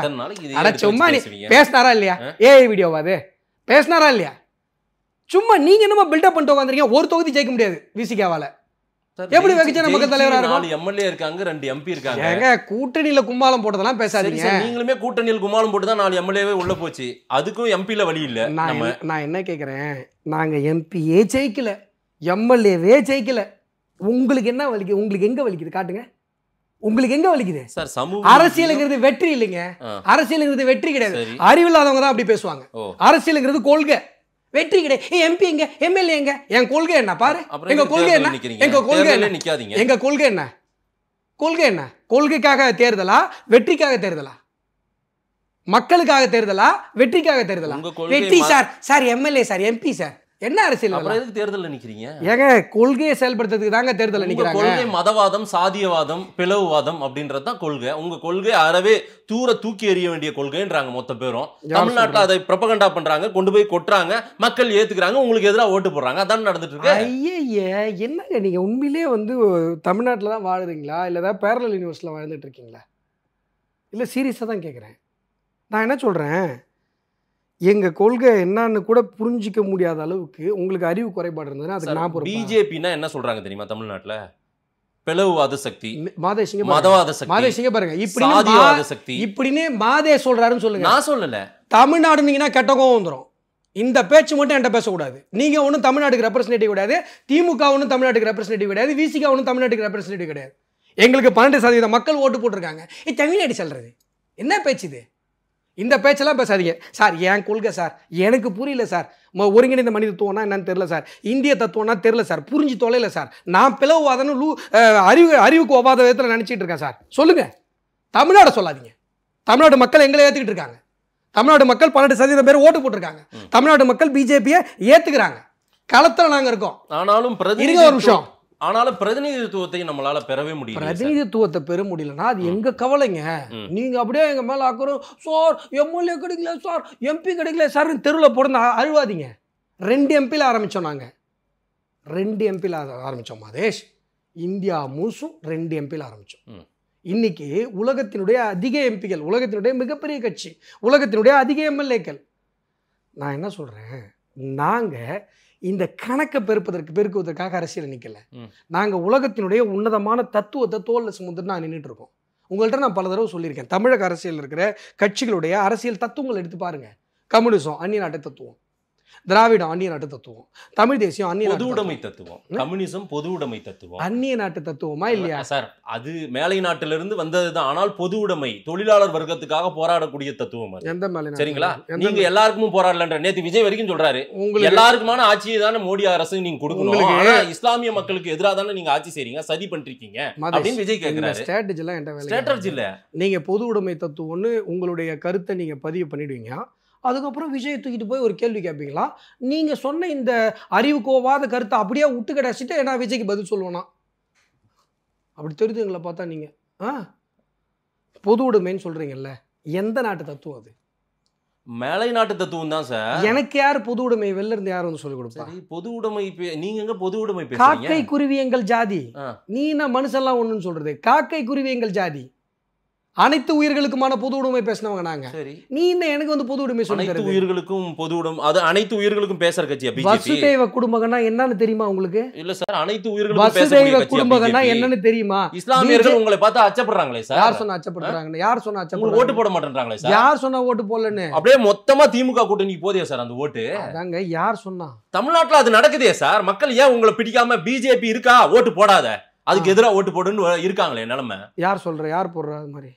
அட சும்மா நீ பேசினாரா இல்லையா? ஏஐ வீடியோவா அது? பேசினாரா இல்லையா? சும்மா நீங்க என்னமா பில்டப் பண்ணிட்டு உட்காந்துருக்கீங்க. ஒரு தொகுதி ஜெயிக்க முடியாது விசிகாவால. எப்படி வெகுஜன மக்கள் தலைவரா இருக்கும்? 4 எம்எல்ஏ இருக்காங்க, 2 எம்பி இருக்காங்க. ஏங்க கூட்டணியில கும்மாளம் போட்டதெல்லாம் பேசாதீங்க. நீங்களுமே கூட்டணியில் கும்மாளம் போட்டு தான் 4 எம்எல்ஏவே உள்ள போச்சு. அதுக்கும் எம்பில வழி இல்ல. நான் என்ன கேக்குறேன், நாங்க எம்பியே ஜெயிக்கல, எம்எல்ஏவே ஜெயிக்கல. உங்களுக்கு என்ன வலிக்குது? உங்களுக்கு எங்க வலிக்குது காட்டுங்க. உங்களுக்கு எங்க வலிக்குது சார்? அரசியலுங்கிறது வெற்றி இல்லைங்க. அரசியலுங்கிறது வெற்றி கிடையாது. அறிவில்லாதவங்க தான் அப்படி பேசுவாங்க. அரசியலுங்கிறது கொள்கை, வெற்றி கிடையாது. எம்பி எங்க, எம்எல்ஏ எங்க? என் கொள்கை என்ன பாரு. எங்க கொள்கை என்ன? எங்க கொள்கை என்ன? எங்க கொள்கை என்ன? கொள்கை என்ன? கொள்கைக்காக தேர்தலா, வெற்றிக்காக தேர்தலா? மக்களுக்காக தேர்தலா, வெற்றிக்காக தேர்தலா? வெற்றி sir, sir MLA sir, MP sir, என்ன அரசியல்? அப்புறம் எதுக்கு தேர்தல்ல நிக்கிறீங்க? ஏங்க கொள்கையை செயல்படுத்துறதுக்கு தாங்க தேர்தல்ல நிக்கிறாங்க. கொள்கை மதவாதம், சாதியவாதம், பிளவுவாதம் அப்படின்றது தான் கொள்கை. உங்க கொள்கை அறவே தூக்கி எறிய வேண்டிய கொள்கைன்றாங்க மொத்த பேரும். தமிழ்நாட்டில் அதை ப்ரொபகண்டா பண்றாங்க, கொண்டு போய் கொட்டுறாங்க, மக்கள் ஏத்துக்கிறாங்க, உங்களுக்கு எதிராக ஓட்டு போடுறாங்க. அதான் நடந்துட்டு இருக்கு. ஐயே என்னங்க நீங்க உண்மையிலேயே வந்து தமிழ்நாட்டில் தான் வாழுறீங்களா, இல்லை ஏதாவது பேரலல் யூனிவர்ஸ்ல வாழ்ந்துட்டு இருக்கீங்களா? இல்லை சீரியஸாக தான் கேட்குறேன். நான் என்ன சொல்றேன், எங்க கொள்கை என்னன்னு கூட புரிஞ்சிக்க முடியாத அளவுக்கு உங்களுக்கு அறிவு குறைபாடு இருந்ததுன்னா அதுக்கு நான் பொறுப்பு. பிஜேபினா என்ன சொல்றாங்க தெரியுமா தமிழ்நாட்டுல? பிளவுவாத சக்தி, மதவாத சக்தி. மாதேஷிங்க பாருங்க, இப்படின்னு மாதே சொல்றாருன்னு சொல்லுங்க. நான் சொல்லல. தமிழ்நாடுனீங்கன்னா கெட்ட கோவம் வந்துடும். இந்த பேச்சு மட்டும் என்கிட்ட பேசக்கூடாது. நீங்க ஒன்றும் தமிழ்நாட்டுக்கு ரெப்ரஸன்டேட்டிவ் கிடையாது, திமுக ஒன்றும் தமிழ்நாட்டுக்கு ரெப்ரஸன்டேட்டிவ் கிடையாது, விசிகா ஒன்றும் தமிழ்நாட்டுக்கு ரெப்ரஸன்டேட்டிவ் கிடையாது. எங்களுக்கு 12% மக்கள் ஓட்டு போட்டிருக்காங்க. தமிழ்நாடு சொல்றது என்ன பேச்சு இது? இந்த பேச்செல்லாம் பேசாதீங்க சார். என் கொள்கை சார் எனக்கு புரியல சார். ஒருங்கிணைந்த மனிதத்துவம்னா என்னன்னு தெரியல சார், இந்திய தத்துவம்னா தெரியல சார், புரிஞ்சு தொலைல சார். நான் பிளவுவாதன்னு அறிவுக்கு ஒவ்வாத விதத்தில் நினச்சிட்டு இருக்கேன் சார். சொல்லுங்க, தமிழ்நாடு சொல்லாதீங்க. தமிழ்நாடு மக்கள் எங்களை ஏற்றுக்கிட்டு இருக்காங்க. தமிழ்நாடு மக்கள் 12% பேர் ஓட்டு போட்டிருக்காங்க. தமிழ்நாடு மக்கள் பிஜேபியை ஏற்றுக்கிறாங்க. களத்தில் நாங்கள் இருக்கோம். ஆனாலும் ஒரு நிமிஷம், ஆனாலும் பிரதிநிதித்துவத்தை நம்மளால பெறவே முடியல. பிரதிநிதித்துவத்தை பெற முடியலன்னா அது எங்க கவலைங்க. நீங்க அப்படியே எங்க மேல ஆக்குறோம் சார், எம்எல்ஏ கிடைக்கல சார், எம்பி கிடைக்கல சார், தெருவில் போட அழுவாதீங்க. 2 எம்பியில் ஆரம்பிச்சோம். நாங்க 2 எம்பியில் ஆரம்பிச்சோம் மாதேஷ். இந்தியா முழுசும் 2 எம்பியில் ஆரம்பிச்சோம். இன்னைக்கு உலகத்தினுடைய அதிக எம்பிகள், உலகத்தினுடைய மிகப்பெரிய கட்சி, உலகத்தினுடைய அதிக எம்எல்ஏக்கள். நான் என்ன சொல்கிறேன், நாங்கள் இந்த கணக்கை பெருக்குவதற்காக அரசியல் நிற்கலை. நாங்கள் உலகத்தினுடைய உன்னதமான தத்துவத்தை தோல்ல சுமந்துட்டு நான் நின்றுட்டு இருக்கோம். உங்கள்கிட்ட நான் பல தடவை சொல்லியிருக்கேன், தமிழக அரசியல் இருக்கிற கட்சிகளுடைய அரசியல் தத்துவங்கள் எடுத்து பாருங்கள். கம்யூனிசம் அந்நிய நாட்டு தத்துவம், திராவிடம் அந்நிய நாட்டு தத்துவம், தமிழ் தேசியம் அந்நிய பொது உடைமை தத்துவம், கம்யூனிசம் பொது உடைமை தத்துவம், அந்நிய நாட்டு தத்துவமா இல்லையா சார்? அது மேலை நாட்டிலிருந்து வந்ததுதான். ஆனால் பொது உடைமை தொழிலாளர் வர்க்கத்துக்காக போராடக்கூடிய தத்துவம் அது. எந்த மேலை? சரிங்களா? நீங்க எல்லாருக்கும் போராடலன்ற நேத்து விஜய் வரைக்கும் சொல்றாரு, எல்லாருக்குமான ஆட்சியை தானே மோடி அரசு நீங்க கொடுக்கணும், ஆனா இஸ்லாமிய மக்களுக்கு எதிராக தானே நீங்க ஆட்சி செய்றீங்க, சதி பண்றீங்க அப்படின்னு விஜய் கேட்கிறாரு. ஸ்ட்ராட்டஜி எல்லாம் என்கிட்ட வேலை. ஸ்ட்ராட்டஜி இல்ல, நீங்க பொது உடைமை தத்துவம்னு உங்களுடைய கருத்தை நீங்க பதிவு பண்ணிடுவீங்க. அதுக்கப்புறம் விஜயை தூக்கிட்டு போய் ஒரு கேள்வி கேட்பீங்களா? நீங்கள் சொன்ன இந்த அறிவுக்கோவாத கருத்தை அப்படியே விட்டு கிடச்சிட்டு நான் விஜய்க்கு பதில் சொல்லுவேனா? அப்படி தெரியுதுங்களா பார்த்தா நீங்கள் பொது உடைமைன்னு சொல்கிறீங்கல்ல, எந்த நாட்டு தத்துவம் அது? மேலை நாட்டு தத்துவம் தான் சார். எனக்கு யார் பொது உடைமை வெளில இருந்து யாரும் வந்து சொல்லிக் கொடுப்பா? பொது உடைமை நீங்க எங்க பொது உடைமை பேசுறீங்க? காக்கை குருவி எங்கள் ஜாதி. நீ என்ன மனுஷன்லாம் ஒண்ணுன்னு சொல்றது? காக்கை குருவி எங்கள் ஜாதி. அனைத்து உயிர்களுக்குமான பொது உடைமை பேசினவங்க நாங்க. நீ என்ன எனக்கு வந்து பொது உடைமை சொல்லி அனைத்து உயிர்களுக்கும் பொது உடைமை, அது அனைத்து உயிர்களுக்கும் பேசுற கட்சியா பிஜேபி? வசுதேவ குடும்பம்னா என்னன்னு தெரியுமா உங்களுக்கு? இல்ல சார், அனைத்து உயிர்களுக்கும் வசுதேவ குடும்பம்னா என்னன்னு தெரியுமா? இஸ்லாமியர்கள் உங்களை பார்த்தா அச்சப்படுறாங்களே சார். யார் சொன்னா அச்சப்படுறாங்க? யார் சொன்னா அச்சப்படுறாங்க? ஓட்டு போட மாட்டேன்றாங்களே சார். யார் சொன்னா ஓட்டு போடலன்னு? அப்படியே மொத்தமா திமுக கூட்டணிக்கு போதே சார் அந்த ஓட்டு. அதாங்க யார் சொன்னா? தமிழ்நாட்டுல அது நடக்குதே சார். மக்கள் ஏன் உங்களை பிடிக்காம பிஜேபி இருக்கா ஓட்டு போடாத, அதுக்கு எதிராக ஓட்டு போடுன்னு இருக்காங்களே நிலைமை. யார் சொல்ற? யார் போடுற? அது மாதிரி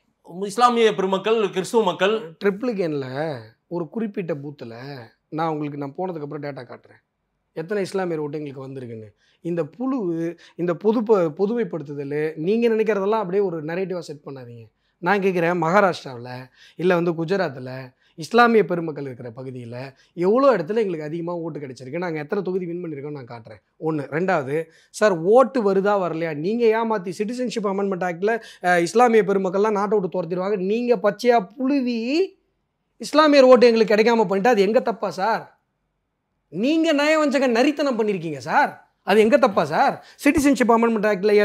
இஸ்லாமிய பெருமக்கள், கிறிஸ்துவ மக்கள். ட்ரிப்ளிகேன்ல ஒரு குறிப்பிட்ட பூத்தில் நான் உங்களுக்கு நான் போனதுக்கப்புறம் டேட்டா காட்டுறேன் எத்தனை இஸ்லாமியர் ஓட்டு எங்களுக்கு வந்திருக்குன்னு. இந்த புழு, இந்த பொதுமைப்படுத்துதல் நீங்கள் நினைக்கிறதெல்லாம் அப்படியே ஒரு நரேட்டிவாக செட் பண்ணாதீங்க. நான் கேட்குறேன், மகாராஷ்டிராவில் இல்லை வந்து குஜராத்தில் இஸ்லாமிய பெருமக்கள் இருக்கிற பகுதியில் எவ்வளோ இடத்துல எங்களுக்கு அதிகமாக ஓட்டு கிடைச்சிருக்கு, நாங்கள் எத்தனை தொகுதி வின் பண்ணியிருக்கோம் நான் காட்டுறேன். ஒன்று. ரெண்டாவது, சார் ஓட்டு வருதா வரலையா, நீங்கள் ஏமாற்றி சிட்டிசன்ஷிப் அமெண்ட்மெண்ட் ஆக்டில் இஸ்லாமிய பெருமக்கள்லாம் நாட்டை விட்டு துரத்திடுவாங்க, நீங்கள் பச்சையாக புழுவி இஸ்லாமியர் ஓட்டு எங்களுக்கு கிடைக்காம பண்ணிட்டு அது எங்கே தப்பா சார்? நீங்கள் நயவஞ்சக நரித்தனம் பண்ணியிருக்கீங்க சார், அது எங்கே தப்பா சார்? சிட்டிசன்ஷிப் அமெண்ட்மெண்ட் ஆக்டில்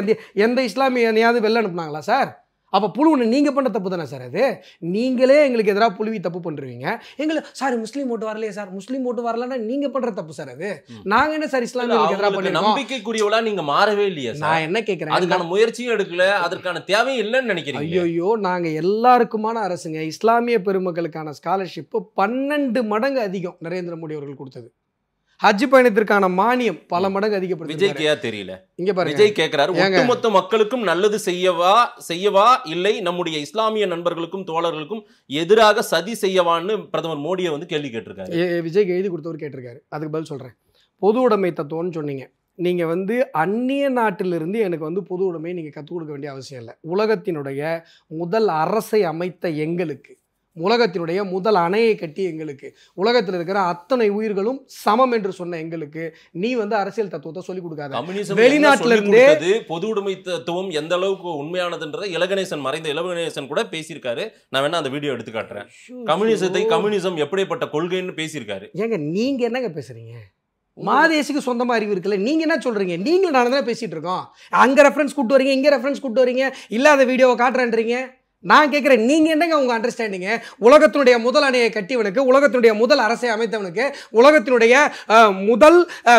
எந்த இஸ்லாமியனையாவது வெளில அனுப்புனாங்களா சார்? அப்போ புழுவுன்னு நீங்கள் பண்ண தப்பு தானே சார் அது? நீங்களே எங்களுக்கு எதிராக புழுவி தப்பு பண்ணுறீங்க. எங்களுக்கு சார் முஸ்லீம் ஓட்டு வரலையே சார், முஸ்லீம் ஓட்டு வரலன்னா நீங்கள் பண்ணுற தப்பு சார் அது. நாங்கள் என்ன சார் இஸ்லாமியர்களுக்கு எதிராக பண்ணி நம்பிக்கைக்குரியவளா நீங்கள் மாறவே இல்லையா சார்? நான் என்ன கேட்குறேன், அதுக்கான முயற்சியும் எடுக்கல, அதற்கான தேவையும் இல்லைன்னு நினைக்கிறீங்க? ஐயோ, நாங்கள் எல்லாருக்குமான அரசுங்க. இஸ்லாமிய பெருமக்களுக்கான ஸ்காலர்ஷிப்பு 12 மடங்கு அதிகம் நரேந்திர மோடி அவர்கள் கொடுத்தது. ஹஜ் பயணத்திற்கான மானியம் பல மடங்கு அதிகப்படுது. விஜய்க்கே தெரியல. இங்க பாருங்க, விஜய் கேக்குறாரு, ஒட்டுமொத்த மக்களுக்கும் நல்லது செய்யவா இல்லை நம்முடைய இஸ்லாமிய நண்பர்களுக்கும் தோழர்களுக்கும் எதிராக சதி செய்யவான்னு பிரதமர் மோடியை வந்து கேள்வி கேட்டிருக்காரு. விஜய்க்கு எழுதி கொடுத்தவர் கேட்டிருக்காரு. அதுக்கு பதில் சொல்றேன். பொது உடைமை தத்துவம்னு சொன்னீங்க. நீங்க வந்து அந்நிய நாட்டிலிருந்து எனக்கு வந்து பொது உடைமை நீங்க கற்றுக் கொடுக்க வேண்டிய அவசியம் இல்லை. உலகத்தினுடைய முதல் அரசை அமைத்த எங்களுக்கு, உலகத்தினுடைய முதல் அணையை கட்டி எங்களுக்கு, உலகத்தில் இருக்கிற அத்தனை உயிர்களும் சமம் என்று சொன்ன எங்களுக்கு நீ வந்து அரசியல் தத்துவத்தை சொல்லிக் கொடுக்காத. வெளிநாட்டில இருந்தே பொது உடைமை தத்துவம் எந்த அளவுக்கு உண்மையானதுன்றதை இலகணேசன், மறைந்த இலகணேசன் கூட பேசியிருக்காரு. நான் வேணா அந்த வீடியோ எடுத்து காட்டுறேன். கம்யூனிசம் எப்படிப்பட்ட கொள்கைன்னு பேசியிருக்காரு. ஏங்க நீங்க என்னங்க பேசுறீங்க? மாதேசிக்கு சொந்தமா அறிவு இருக்குல்ல, நீங்க என்ன சொல்றீங்க? நீங்க நான் தான் பேசிட்டு இருக்கோம். அங்க ரெஃபரன்ஸ் கூட்டு வரீங்க, இங்க ரெஃபரன்ஸ் கூட்டு வரீங்க, இல்லாத வீடியோவை காட்டுறேன்றீங்க. நான் கேட்குறேன், நீங்கள் என்னங்க உங்கள் அண்டர்ஸ்டாண்டிங்கு? உலகத்தினுடைய முதல் அணையை கட்டியவனுக்கு, உலகத்தினுடைய முதல் அரசை அமைத்தவனுக்கு, உலகத்தினுடைய முதல்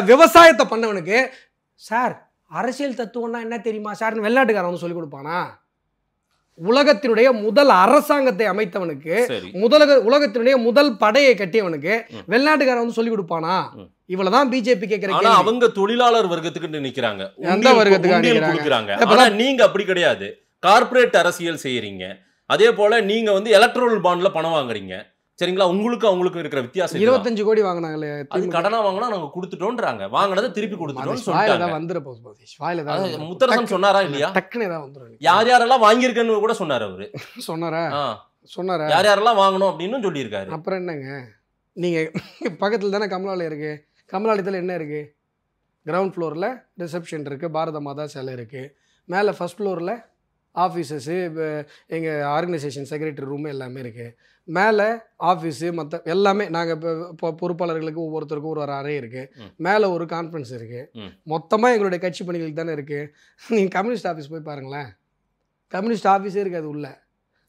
விவசாயத்தை பண்ணவனுக்கு சார் அரசியல் தத்துவம்னா என்ன தெரியுமா சார்னு வெளிநாட்டுக்காரன் வந்து சொல்லிக் கொடுப்பானா? உலகத்தினுடைய முதல் அரசாங்கத்தை அமைத்தவனுக்கு, உலகத்தினுடைய முதல் படையை கட்டியவனுக்கு வெளிநாட்டுக்காரன் வந்து சொல்லிக் கொடுப்பானா? இவ்வளவுதான் பிஜேபி கேட்கறாங்க. அவங்க தொழிலாளர் வர்க்கத்துக்கு நிக்கிறாங்க, எந்த வர்க்கத்துக்கு கொடுக்குறாங்க. நீங்க அப்படி கிடையாது, கார்ப்பரேட் அரசியல் செய்யறீங்க. அதே போல நீங்க வந்து எலக்ட்ரல் பாண்ட்ல பணம் வாங்குறீங்க. சரிங்களா? உங்களுக்கு அவங்களுக்கு இருக்கிற வித்தியாசம் 25 கோடி வாங்கினாங்களே, அது கடனா வாங்கினா நாங்க கொடுத்துட்டோம்ன்றாங்க, வாங்கினதை திருப்பி கொடுத்துட்டோம்னு சொல்லிட்டாங்க. முத்தரசன் சொன்னாரா இல்லையா? டக்குனு ஏதாவது வந்துரும். யார் யாரெல்லாம் வாங்கியிருக்கேன்னு கூட சொன்னாரு அவரு. சொன்னாரா யார் யாரெல்லாம் வாங்கணும் அப்படின்னு சொல்லியிருக்காரு. அப்புறம் என்னங்க, நீங்க பக்கத்துல தானே கமலாலயம் இருக்கு. கமலாலயத்தில் என்ன இருக்கு? கிரவுண்ட் ஃப்ளோரில் ரிசப்ஷன் இருக்குது, பாரத மாதா சிலை இருக்குது. மேலே ஃபஸ்ட் ஃப்ளோரில் ஆஃபீஸஸ்ஸு, எங்கள் ஆர்கனைசேஷன் செக்ரட்டரி ரூமு எல்லாமே இருக்குது. மேலே ஆஃபீஸு மற்ற எல்லாமே நாங்கள் இப்போ பொறுப்பாளர்களுக்கு ஒவ்வொருத்தருக்கும் ஒரு அறை இருக்குது. மேலே ஒரு கான்ஃபரன்ஸ் இருக்குது. மொத்தமாக எங்களுடைய கட்சி பணிகளுக்கு தானே இருக்குது. நீங்கள் கம்யூனிஸ்ட் ஆஃபீஸ் போய் பாருங்களேன். கம்யூனிஸ்ட் ஆஃபீஸே இருக்காது உள்ள.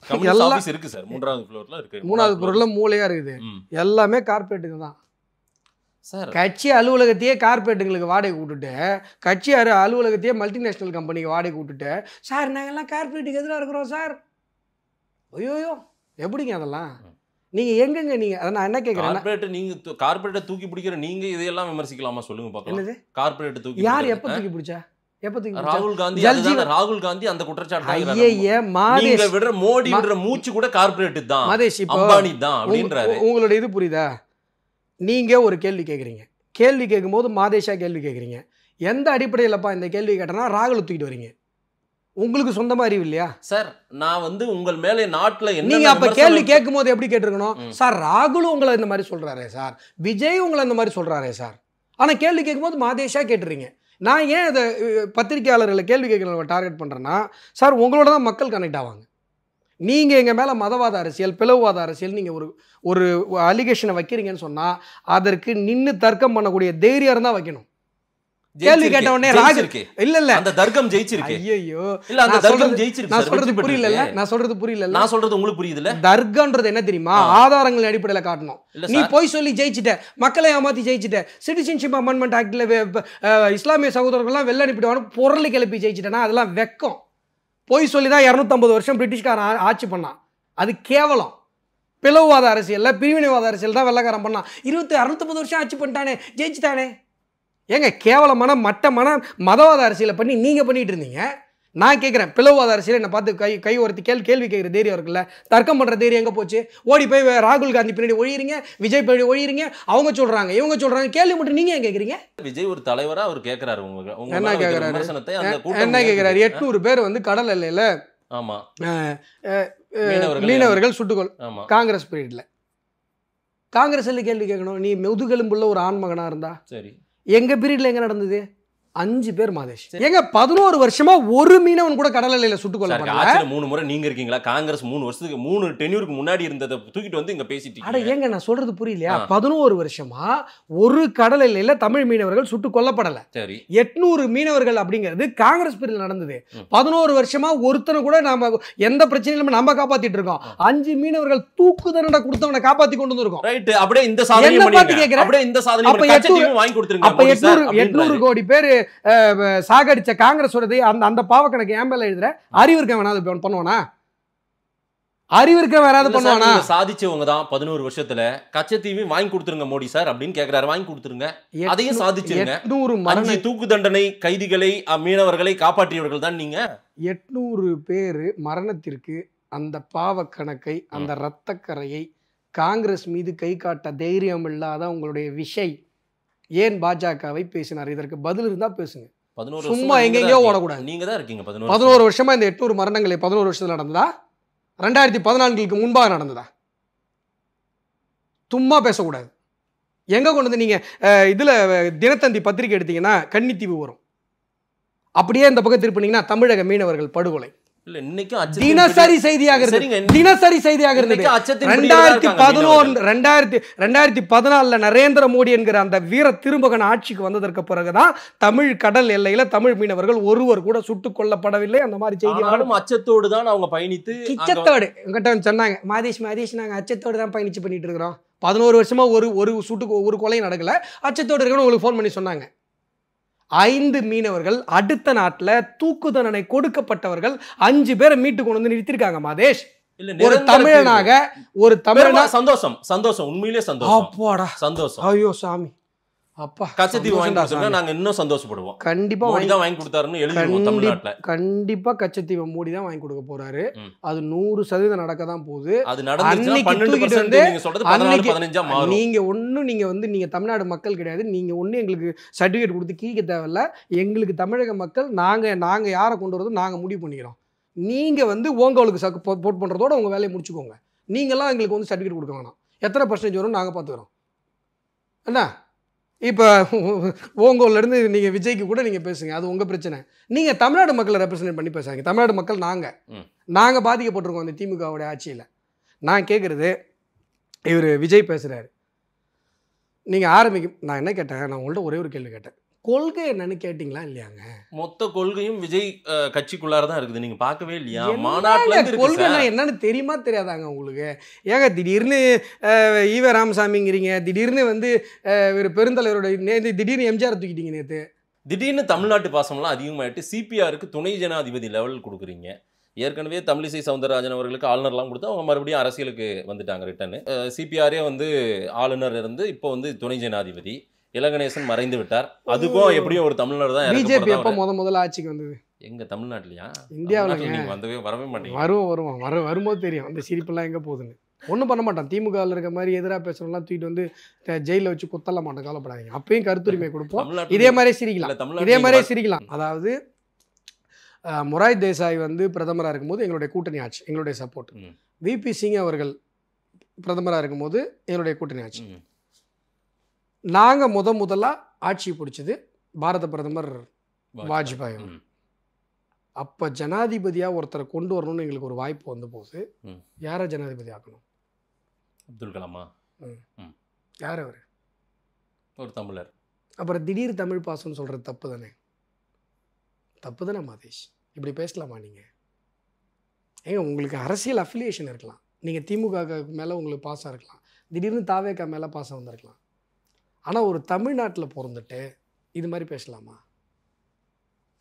கம்யூனிஸ்ட் ஆபீஸ் இருக்கு சார், 3வது ஃப்ளோர்ல இருக்கு. 3வது ஃப்ளோர்ல மூளையா இருக்குது. எல்லாமே கார்ப்பரேட்டுங்க தான் சார். கட்சி அலுவலகத்தையே கார்ப்பரேட்டுங்களுக்கு வாடகை விட்டுட்டு, கட்சி அலுவலகத்தையே மல்டிநேஷனல் கம்பெனிக்கு வாடகை விட்டுட்டு, சார் நாங்கெல்லாம் கார்ப்பரேட்டுக்கு எதிராக இருக்கிறோம் சார். ஐயோயோ எப்படிங்க அதெல்லாம்? நீங்க எங்கங்க நீங்க அதை நான் என்ன கேட்குறேன், கார்ப்பரேட் நீங்க கார்ப்பரேட்டை தூக்கி பிடிக்கிற நீங்க இதையெல்லாம் விமர்சிக்கலாமா சொல்லுங்க பார்க்கலாம். என்னது கார்ப்பரேட் தூக்கி யார் எப்போ தூக்கி பிடிச்சா? ராகுல் காந்தி ராகுல் காந்தி அந்த குற்றச்சாட்டு நீங்க விடுற மோடி விடுற மூச்சு கூட கார்ப்பரேட் தான், மாதேஷ் அம்பானி தான் அப்படின்றாரு. உங்களோட இது புரியுதா? நீங்க ஒரு கேள்வி கேட்குறீங்க, கேள்வி கேட்கும்போது மாதேஷா கேள்வி கேட்குறீங்க. எந்த அடிப்படையிலப்பா இந்த கேள்வி கேட்டனா ராகுல் தூக்கிட்டு வரீங்க? உங்களுக்கு சொந்தமா அறிவு இல்லையா சார்? நான் வந்து உங்கள் மேலே நாட்டுல என்ன நீங்க அப்ப கேள்வி கேட்கும் போது எப்படி கேட்டிருக்கணும்? சார் ராகுல் உங்களை இந்த மாதிரி சொல்றாரே சார், விஜய் உங்களை இந்த மாதிரி சொல்றாரே சார். ஆனா கேள்வி கேட்கும்போது மாதேஷா கேட்டுறீங்க. நான் ஏன் இதை பத்திரிகையாளர்களை கேள்வி கேட்குறவங்க டார்கெட் பண்ணுறேன்னா, சார் உங்களோட தான் மக்கள் கனெக்ட் ஆவாங்க. நீங்கள் எங்கள் மேலே மதவாத அரசியல், பிளவுவாத அரசியல் நீங்கள் ஒரு அலிகேஷனை வைக்கிறீங்கன்னு சொன்னால் அதற்கு நின்று தர்க்கம் பண்ணக்கூடிய தைரியம் தான் வைக்கணும். கேள்வி கேட்ட உடனே ராகுல் இல்ல அந்த தர்க்கம் ஜெயிச்சிருக்கு. ஐயோ இல்ல அந்த தர்க்கம் ஜெயிச்சிருக்கு. நான் சொல்றது புரியல, நான் சொல்றது புரியல. நான் சொல்றது உங்களுக்கு புரியுது இல்ல? தர்க்கம்ன்றது என்ன தெரியுமா? ஆதாரங்கள் அடிப்படையில் காட்டணும். நீ போய் சொல்லி ஜெயிச்சிட்ட, மக்களை ஏமாத்தி ஜெயிச்சிட்ட, சிட்டிசன்ஷிப் அமெண்ட்மெண்ட் ஆக்ட்ல இஸ்லாமிய சகோதரர்கள்லாம் வெள்ள அனுப்பிடுவானு பொருளை கிளப்பி ஜெயிச்சிட்டேன்னா அதெல்லாம் வெக்கம். போய் சொல்லி தான் 250 வருஷம் பிரிட்டிஷ்காரன் ஆட்சி பண்ணான். அது கேவலம். பிளவுவாத அரசியல்ல பிரிவினைவாத அரசியல் தான் வெள்ளக்காரன் பண்ணான். 250 வருஷம் ஆட்சி பண்ணிட்டானே, ஜெயிச்சிட்டானே. ஏங்க கேவலமான மட்டமான மதவாத அரசியலை பண்ணி நீங்கள் பண்ணிட்டு இருந்தீங்க. நான் கேட்குறேன், பிளவுவாத அரசியல் என்னை பார்த்து கை ஒருத்தி கேள்வி கேட்குற தைரியம் இருக்குல்ல, தர்க்கம் பண்ணுற தைரியம் எங்கே போச்சு? ஓடி போய் ராகுல் காந்தி பின்னாடி ஒழியிறீங்க, விஜய் பின்னாடி ஒழியிறீங்க. அவங்க சொல்கிறாங்க, இவங்க சொல்கிறாங்க, கேள்வி மட்டும் நீங்கள் ஏன் கேட்குறீங்க? விஜய் ஒரு தலைவராக அவர் கேட்குறாரு. என்ன கேட்குறாரு? என்ன கேட்குறாரு? 800 பேர் வந்து கடல் எல்லையில் ஆமாம் மீனவர்கள் சுட்டுக்கொள் காங்கிரஸ் பீரியடில். காங்கிரஸ் கேள்வி கேட்கணும். நீ முதுகெலும்புள்ள ஒரு ஆண்மகனாக இருந்தா சரி. எங்க பீரியட்ல எங்க நடந்தது? 5 பேர் மாதேஷ். எங்க 11 வருஷமா ஒரு மீனவன் கூட கடல் எல்லையில சுட்டுக் கொல்லப்படல. 3 முறை நீங்க இருக்கீங்களா? காங்கிரஸ் 3 வருஷத்துக்கு 3 டென்யூருக்கு முன்னாடி இருந்ததை தூக்கிட்டு வந்து இங்க பேசிட்டீங்க. அட ஏங்க நான் சொல்றது புரியலையா? 11 வருஷமா ஒரு கடல் எல்லையில தமிழ் மீனவர்கள் சுட்டுக் கொல்லப்படல. சரி. 800 மீனவர்கள் அப்படிங்கிறது காங்கிரஸ் பீரியட்ல நடந்தது. 11 வருஷமா ஒருத்தனை கூட நாம எந்த பிரச்சனையும் நம்ம காப்பாத்திட்டு இருக்கோம். 5 மீனவர்கள் தூக்கு தண்டனை கொடுத்தவனை காப்பாத்தி கொண்டு வந்திருக்கோம். ரைட். அப்படியே இந்த சாதனை பண்ணீங்க. அப்படியே இந்த சாதனை கட்சியும் வாங்கி கொடுத்துருங்க. அப்ப 800 கோடி பேர் சாகடிச்ச காங்கிரஸ் அந்த பாவக்கணக்கு ஏன் மேல எழுதுற? அறிவு இருக்க வேணாது பண்ணுவானா? அறிவு இருக்க வேறாவது பண்ணுவானா? சாதிச்சவங்க தான் 11 வருஷத்துல கச்சத்தீவையும் வாங்கி கொடுத்துருங்க மோடி சார் அப்படின்னு கேக்குறாரு. வாங்கி கொடுத்துருங்க, அதையும் சாதிச்சிருங்க. 800 தூக்கு தண்டனை கைதிகளை மீனவர்களை காப்பாற்றியவர்கள் தான் நீங்க. 800 பேர் மரணத்திற்கு அந்த பாவக்கணக்கை, அந்த இரத்தக்கரையை காங்கிரஸ் மீது கை காட்ட தைரியம் இல்லாத உங்களுடைய விஷய் ஏன் பாஜகவை பேசினார்? இதற்கு பதில் இருந்தா பேசுங்க. சும்மா எங்கெங்கயோ ஓடக்கூடாது. நீங்க தான் இருக்கீங்க. 11 வருஷமா இந்த 800 மரணங்கள் 11 வருஷத்துல நடந்ததா? 2014க்கு முன்பாக நடந்ததா? சும்மா பேசக்கூடாது. எங்க கொண்டு வந்து நீங்க இதுல தினத்தந்தி பத்திரிகை எடுத்தீங்கன்னா கன்னித்தீவு வரும். அப்படியே இந்த பக்கம் திருப்பினீங்கன்னா தமிழக மீனவர்கள் படுகொலை. தினசரி செய்தியாக இருந்தது. 2014 நரேந்திர மோடி என்கிற அந்த வீர திருமகன் ஆட்சிக்கு வந்ததற்கு பிறகுதான் தமிழ் கடல் எல்லையில தமிழ் மீனவர்கள் ஒருவர் கூட சுட்டுக் கொல்லப்படவில்லை. அந்த மாதிரி செய்திகளும் அச்சத்தோடு தான் அவங்க பயணித்து கிச்சத்தோடு என்கிட்ட சொன்னாங்க. மாதேஷ் நாங்க அச்சத்தோடு தான் பயணிச்சு பண்ணிட்டு இருக்கிறோம். 11 வருஷமா ஒரு கொலை நடக்கல, அச்சத்தோடு இருக்கணும் உங்களுக்கு ஃபோன் பண்ணி சொன்னாங்க. 5 மீனவர்கள் அடுத்த நாட்டில் தூக்கு தண்டனை கொடுக்கப்பட்டவர்கள் 5 பேரை மீட்டு கொண்டு வந்து நிறுத்திருக்காங்க. மாதேஷ் ஒரு தமிழனாக சந்தோஷம் உண்மையிலே சந்தோஷம். ஐயோ சாமி, அப்பா கச்சத்தீவு வாங்கி கொடுத்தா நாங்க இன்னும் சந்தோஷப்படுவோம். கண்டிப்பா வாங்கி கொடுத்தாருன்னு எழுதிடுவோம். தமிழ்நாட்டுல கண்டிப்பா கச்சத்தீவை மோடி தான் வாங்கி கொடுக்க போறாரு. அது 100% நடக்க தான் போகுது. அது நடந்துச்சுன்னா 12% நீங்க சொல்றது 14-15 மாறும். நீங்க தமிழ்நாடு மக்கள் கிடையாது. நீங்க ஒண்ணு எங்களுக்கு சர்டிபிகேட் கொடுத்து கீழே தேவையில்ல. எங்களுக்கு தமிழக மக்கள் நாங்க யாரை கொண்டு வரது நாங்க முடிவு பண்ணிக்கிறோம். நீங்க ஓங்களுக்கு சப்போர்ட் பண்றதோட உங்க வேலையை முடிச்சுக்கோங்க. நீங்களாம் எங்களுக்கு சர்டிபிகேட் கொடுக்க வேணாம். எத்தனை % வரும் நாங்க பாத்துக்கிறோம். என்ன இப்போ ஓங்கோலேருந்து நீங்கள் விஜய்க்கு கூட நீங்கள் பேசுங்க, அது உங்கள் பிரச்சனை. நீங்கள் தமிழ்நாடு மக்களை ரெப்ரசன்ட் பண்ணி பேசுங்க. தமிழ்நாடு மக்கள் நாங்கள் பாதிக்கப்பட்டிருக்கோம் அந்த திமுகவுடைய ஆட்சியில். நான் கேட்குறது, இவர் விஜய் பேசுகிறாரு, நீங்கள் நான் என்ன கேட்டேன்? நான் உங்கள்கிட்ட ஒரே ஒரு கேள்வி கேட்டேன். கொள்கை என்னன்னு கேட்டிங்களா இல்லையாங்க? மொத்த கொள்கையும் விஜய் கட்சிக்குள்ளார தான் இருக்குது. நீங்க பார்க்கவே இல்லையா? என்னங்க மாநாட்டுல இருந்து இருக்கு கொள்கை சார். என்னன்னு தெரியுமா தெரியாதாங்க உங்களுக்கு? ஏங்க திடீர்னு ஈவ ராமசாமிங்கிறீங்க, திடீர்னு வந்து ஒரு பெருந்தலைவரோட திடீர்னு எம்ஜிஆர் தூக்கிட்டீங்க நேற்று. திடீர்னு தமிழ்நாட்டு பாசம்லாம் அதிகமாயிட்டு சிபிஆருக்கு துணை ஜனாதிபதி லெவல் கொடுக்குறீங்க. ஏற்கனவே தமிழிசை சவுந்தரராஜன் அவர்களுக்கு ஆளுநர்லாம் கொடுத்து அவங்க மறுபடியும் அரசியலுக்கு வந்துட்டாங்க ரிட்டர்னு. சிபிஆரே வந்து ஆளுநர் இருந்து இப்போ வந்து துணை ஜனாதிபதி. இலகணேசன் மறைந்து விட்டார். அதுக்கும் எப்படியும் ஒரு தமிழ்நாடு தான். பிஜேபி எப்போ முதல்ல ஆட்சிக்கு வந்தது? எங்க தமிழ்நாட்டிலையா? இந்தியாவில் நீங்க வரவே மாட்டீங்க. வரும்போது தெரியும் அந்த சிரிப்பெல்லாம் எங்கே போகுதுன்னு. ஒன்றும் பண்ண மாட்டான். திமுகவில் இருக்க மாதிரி எதிராக பேசுறவங்களாம் தூக்கிட்டு வந்து ஜெயிலில் வச்சு குத்தல மாட்டோம், கவலைப்படாதீங்க. அப்பயும் கருத்துரிமை கொடுப்போம். இதே மாதிரியே சிரிக்கலாம். அதாவது மொராய் தேசாய் வந்து பிரதமராக இருக்கும்போது எங்களுடைய கூட்டணி ஆட்சி, எங்களுடைய சப்போர்ட். விபி சிங் அவர்கள் பிரதமராக இருக்கும்போது எங்களுடைய கூட்டணி ஆட்சி. நாங்கள் முதலாக ஆட்சி பிடிச்சது பாரத பிரதமர் வாஜ்பாய். அப்போ ஜனாதிபதியாக ஒருத்தரை கொண்டு வரணும்னு எங்களுக்கு ஒரு வாய்ப்பு வந்து போகுது. யாரை ஜனாதிபதி ஆக்கணும்? அப்துல் கலாமா? யார் அவர்? ஒரு தமிழர். அப்புறம் திடீர் தமிழ் பாசம்னு சொல்கிறது தப்பு தானே? தப்பு தானே மாதேஷ்? இப்படி பேசலாமா நீங்கள்? ஏங்க உங்களுக்கு அரசியல் அஃபிலியேஷன் இருக்கலாம். நீங்கள் திமுக மேலே உங்களுக்கு பாசம் இருக்கலாம், திடீர்னு தாவேக்கா மேலே பாசம் வந்திருக்கலாம். ஆனால் ஒரு தமிழ்நாட்டில் பிறந்துட்டு இது மாதிரி பேசலாமா?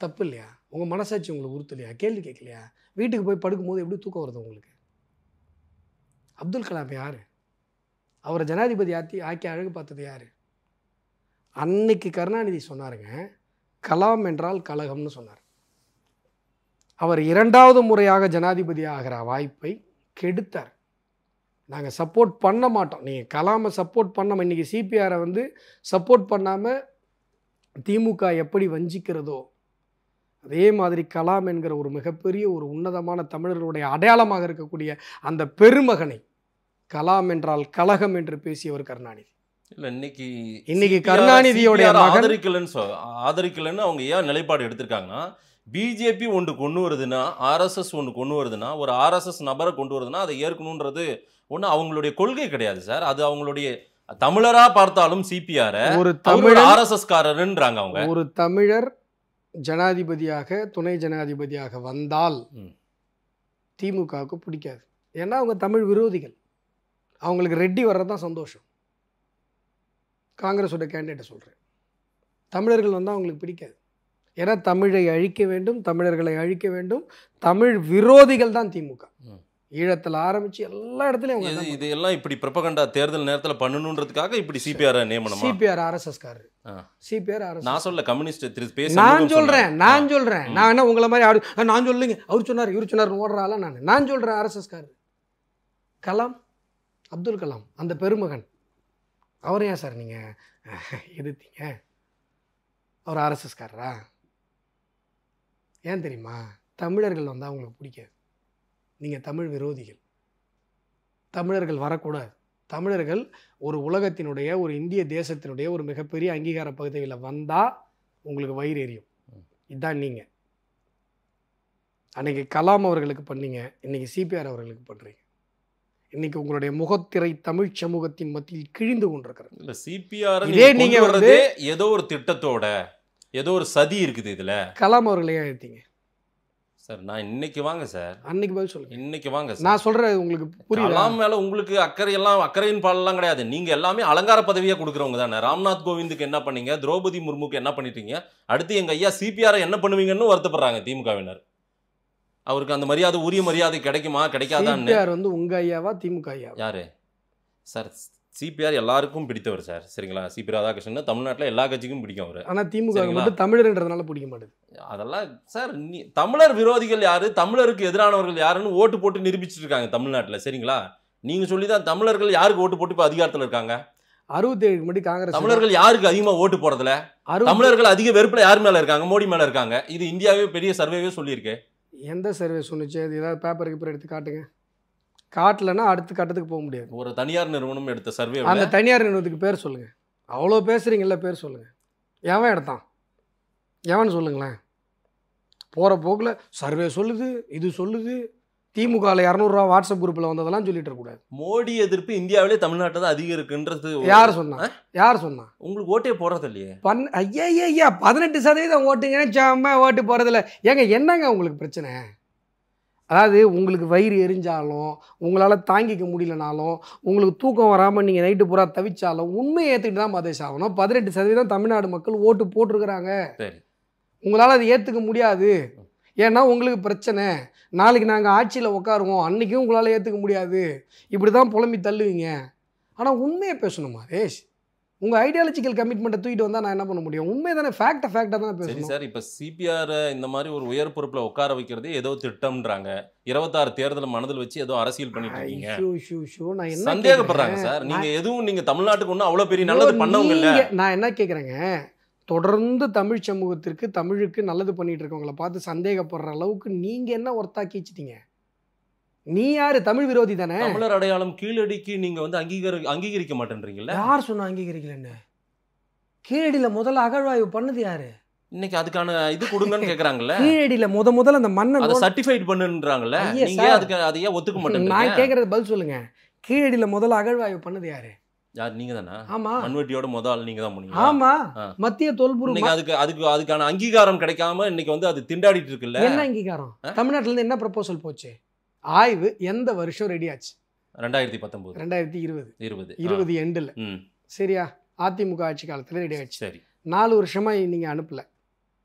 தப்பு இல்லையா? உங்கள் மனசாட்சி உங்களுக்கு உறுத்தலையா? கேள்வி கேட்கலையா? வீட்டுக்கு போய் படுக்கும்போது எப்படி தூக்கம் வருது உங்களுக்கு? அப்துல் கலாம் யார்? அவரை ஜனாதிபதி ஆக்கி அழகு பார்த்தது யார்? அன்னைக்கு கருணாநிதி சொன்னாருங்க, கலாம் என்றால் கலகம்னு சொன்னார். அவர் 2வது முறையாக ஜனாதிபதி ஆகிற வாய்ப்பை கெடுத்தார். நாங்கள் சப்போர்ட் பண்ண மாட்டோம். நீங்கள் கலாமை சப்போர்ட் பண்ணாமல், இன்றைக்கி சிபிஆரை வந்து சப்போர்ட் பண்ணாமல் திமுக எப்படி வஞ்சிக்கிறதோ அதே மாதிரி கலாம் என்கிற ஒரு மிகப்பெரிய ஒரு உன்னதமான தமிழர்களுடைய அடையாளமாக இருக்கக்கூடிய அந்த பெருமகனை கலாம் என்றால் கலகம் என்று பேசியவர் கருணாநிதி. இல்லை, இன்னைக்கு கருணாநிதியோட ஆதரிக்கலன்னு அவங்க ஏன் நிலைப்பாடு எடுத்திருக்காங்கன்னா, பிஜேபி ஒன்று கொண்டு வருதுன்னா, ஆர்எஸ்எஸ் ஒன்று கொண்டு வருதுன்னா, ஒரு ஆர்எஸ்எஸ் நபரை கொண்டு வருதுன்னா அதை ஏற்கணுன்றது ஒன்று அவங்களுடைய கொள்கை கிடையாது சார். அது அவங்களுடைய தமிழரா பார்த்தாலும் சிபிஆர் ஒரு தமிழ் ஆர்எஸ்எஸ் காரர்ன்றாங்க அவங்க. ஒரு தமிழர் ஜனாதிபதியாக துணை ஜனாதிபதியாக வந்தால் திமுகவுக்கு பிடிக்காது. ஏன்னா அவங்க தமிழ் விரோதிகள். அவங்களுக்கு ரெட்டி வர்றது தான் சந்தோஷம். காங்கிரஸோட கேண்டிடேட்டை சொல்கிறேன். தமிழர்கள் வந்தால் அவங்களுக்கு பிடிக்காது. ஏன்னா தமிழை அழிக்க வேண்டும், தமிழர்களை அழிக்க வேண்டும். தமிழ் விரோதிகள் தான் திமுக. ஈழத்தில் ஆரம்பித்து எல்லா இடத்துலையும் இதெல்லாம் இப்படி ப்ரொபகண்டா தேர்தல் நேரத்தில் பண்ணணுன்றதுக்காக இப்படி சிபிஆர் நியமனம். சிபிஆர் ஆர்எஸ்எஸ் காரர். CPR RS. நான் சொல்ல கம்யூனிஸ்ட் நான் சொல்கிறேன். நான் என்ன உங்களை மாதிரி நான் சொல்லுங்க அவர் சொன்னார் இவர் சொன்னார் ஓடுறால நான் சொல்கிறேன். ஆர்எஸ்எஸ் காரர் கலாம், அப்துல் கலாம், அந்த பெருமகன். அவர் ஏன் சார் நீங்கள் எதிர்த்தீங்க? அவர் ஆர்எஸ்எஸ்காரரா? ஏன் தெரியுமா? தமிழர்கள் வந்தால் அவங்களுக்கு பிடிக்காது. நீங்கள் தமிழ் விரோதிகள். தமிழர்கள் வரக்கூடாது. தமிழர்கள் ஒரு உலகத்தினுடைய, ஒரு இந்திய தேசத்தினுடைய ஒரு மிகப்பெரிய அங்கீகார பகுதியில் வந்தால் உங்களுக்கு வயிறு எரியும். இதுதான் நீங்கள் அன்றைக்கி கலாம் அவர்களுக்கு பண்ணீங்க, இன்றைக்கி சிபிஆர் அவர்களுக்கு பண்ணுறீங்க. இன்னைக்கு உங்களுடைய முகத்திரை தமிழ் சமூகத்தின் மத்தியில் கிழிந்து கொண்டிருக்கிறது. இல்ல, சிபிஆர் நீங்க வந்து ஏதோ ஒரு திட்டத்தோட ஏதோ ஒரு சதி இருக்குது இதுல. கலாம் அவர்களே எடுத்தீங்க சார். நான் இன்னைக்கு வாங்க சார், அன்னைக்கு பதில் சொல்லுங்க. இன்னைக்கு வாங்க சார். நான் சொல்றது உங்களுக்கு புரியல. கலாம் மேல உங்களுக்கு அக்கறையின் பாலெல்லாம் கிடையாது. நீங்க எல்லாமே அலங்கார பதவியா கொடுக்குறவங்க தானே. ராம்நாத் கோவிந்துக்கு என்ன பண்ணீங்க, திரௌபதி முர்முக்கு என்ன பண்ணிட்டீங்க, அடுத்து எங்க ஐயா சிபிஆர் என்ன பண்ணுவீங்கன்னு வருத்தப்படுறாங்க திமுகவினர். அவருக்கு அந்த மரியாதை, உரிய மரியாதை கிடைக்குமா கிடைக்காதான்னு. சிபிஆர் வந்து உங்க ஐயாவா திமுக ஐயா? யாரு சார்? சிபிஆர் எல்லாருக்கும் பிடித்தவர் சார், சரிங்களா? சிபி ராதாகிருஷ்ணன் தமிழ்நாட்டில் எல்லா கட்சிக்கும் பிடிக்கும் அவர். ஆனால் திமுக மட்டும் தமிழர்ன்றதுனால பிடிக்க மாட்டேது. அதெல்லாம் சார், தமிழர் விரோதிகள் யாரு, தமிழருக்கு எதிரானவர்கள் யாருன்னு ஓட்டு போட்டு நிரூபிச்சுட்டு இருக்காங்க தமிழ்நாட்டில், சரிங்களா? நீங்க சொல்லி தான் தமிழர்கள் யாருக்கு ஓட்டு போட்டு இப்போ அதிகாரத்தில் இருக்காங்க. 67 முன்னாடி காங்கிரஸ் தமிழர்கள் யாருக்கு அதிகமாக ஓட்டு போறதுல, தமிழர்கள் அதிக வெறுப்புல யார் மேல இருக்காங்க? மோடி மேல இருக்காங்க. இது இந்தியாவே பெரிய சர்வேவே சொல்லியிருக்கேன். எந்த சர்வே சொன்னிச்சு? அது ஏதாவது பேப்பருக்கு பேர் எடுத்து காட்டுங்க. காட்டலன்னா அடுத்த கட்டத்துக்கு போக முடியாது. ஒரு தனியார் நிறுவனம் எடுத்த சர்வே. அந்த தனியார் நிறுவனத்துக்கு பேர் சொல்லுங்கள். அவ்வளோ பேசுகிறீங்கள, பேர் சொல்லுங்கள். எவன் எடுத்தான்? எவன் சொல்லுங்களேன். போகிற போக்கில் சர்வே சொல்லுது, இது சொல்லுது, திமுகவில் 200 ரூபா வாட்ஸ்அப் குரூப்பில் வந்ததெல்லாம் சொல்லிட்டு இருக்கக்கூடாது. மோடி எதிர்ப்பு இந்தியாவிலே தமிழ்நாட்டில் தான் அதிகம் இருக்குன்றது யார் சொன்னா? யார் சொன்னா? உங்களுக்கு ஓட்டே போடுறது இல்லையே. ஐயா 18% ஓட்டுங்கன்னு சும்மா ஓட்டு போகிறதில்ல. ஏங்க என்னங்க உங்களுக்கு பிரச்சனை? அதாவது உங்களுக்கு வயிறு எரிஞ்சாலும், உங்களால் தாங்கிக்க முடியலனாலும், உங்களுக்கு தூக்கம் வராமல் நீங்கள் நைட்டு பூரா தவிச்சாலும் உண்மையை ஏற்றுக்கிட்டு தான் மதேஷ் ஆகணும். 18% தமிழ்நாடு மக்கள் ஓட்டு போட்டிருக்கிறாங்க. சரி, உங்களால் அதை ஏற்றுக்க முடியாது. ஏன்னா உங்களுக்கு பிரச்சனை. நாளைக்கு நாங்கள் ஆட்சியில் உட்காருவோம், அன்றைக்கும் உங்களால் ஏற்றுக்க முடியாது. இப்படி தான் புலம்பி தள்ளுவீங்க. ஆனால் உண்மையை பேசணும் மதேஷ். உங்கள் ஐடியாலஜிக்கல் கமிட்மெண்ட்டை தூக்கிட்டு வந்தால் நான் என்ன பண்ண முடியும்? உண்மை தானே, ஃபேக்டாக தானே பேசணும். சரி சார், இப்போ சிபிஆர் இந்த மாதிரி ஒரு உயர் பொறுப்பில் உட்கார வைக்கிறதே ஏதோ திட்டம்ன்றாங்க. 26 தேர்தலை மனதில் வச்சு ஏதோ அரசியல் பண்ணிட்டு இருக்கீங்க. நான் என்ன சந்தேகப்படுறாங்க சார். நீங்க தமிழ்நாட்டுக்கு ஒன்றும் அவ்வளோ பெரிய நல்லது பண்ணவங்க இல்லை. நான் என்ன கேட்குறேங்க, தொடர்ந்து தமிழ் சமூகத்திற்கு, தமிழுக்கு நல்லது பண்ணிட்டு இருக்கவங்கள பார்த்து சந்தேகப்படுற அளவுக்கு நீங்க என்ன ஒர்த்தாக்கிச்சிட்டீங்க? நீ யாரு? தமிழ் விரோதி தானே. தமிழர் அடையாளம் கீழடிக்கு நீங்க வந்து அங்கீகரிக்க மாட்டேன்றீங்கல்ல. யார் சொன்னா அங்கீகரிக்கலன்னு? கீழடியில முதல்ல அகழ்வாய்வு பண்ணது யாரு? இன்னைக்கு அதுக்கான இது கொடுங்கன்னு கேக்குறாங்கல்ல. கீழடியில முதல்ல அந்த மண்ணை அதை சர்டிஃபைட் பண்ணுன்றாங்கல்ல. நீங்க அதுக்கு அதையே ஒத்துக்க மாட்டேங்க. நான் கேக்குறது பதில் சொல்லுங்க. கீழடியில முதல்ல அகழ்வாய்வு பண்ணது யாரு? யார்? நீங்க தானா? ஆமா. மண்வெட்டியோட முதல் நீங்க தான் போனீங்க. ஆமா. மத்திய தொல்பொருள் அதுக்கான அங்கீகாரம் கிடைக்காம இன்னைக்கு வந்து அது திண்டாடிட்டு இருக்குல்ல. என்ன அங்கீகாரம்? தமிழ்நாட்டுல இருந்து என்ன ப்ரொபோசல் போச்சு? ஆய்வு எந்த வருஷம் ரெடி ஆச்சு? 2019 2020 எண்டில். சரியா? அதிமுக ஆட்சி காலத்தில் ரெடி ஆச்சு. சரி, 4 வருஷமா நீங்கள் அனுப்பல.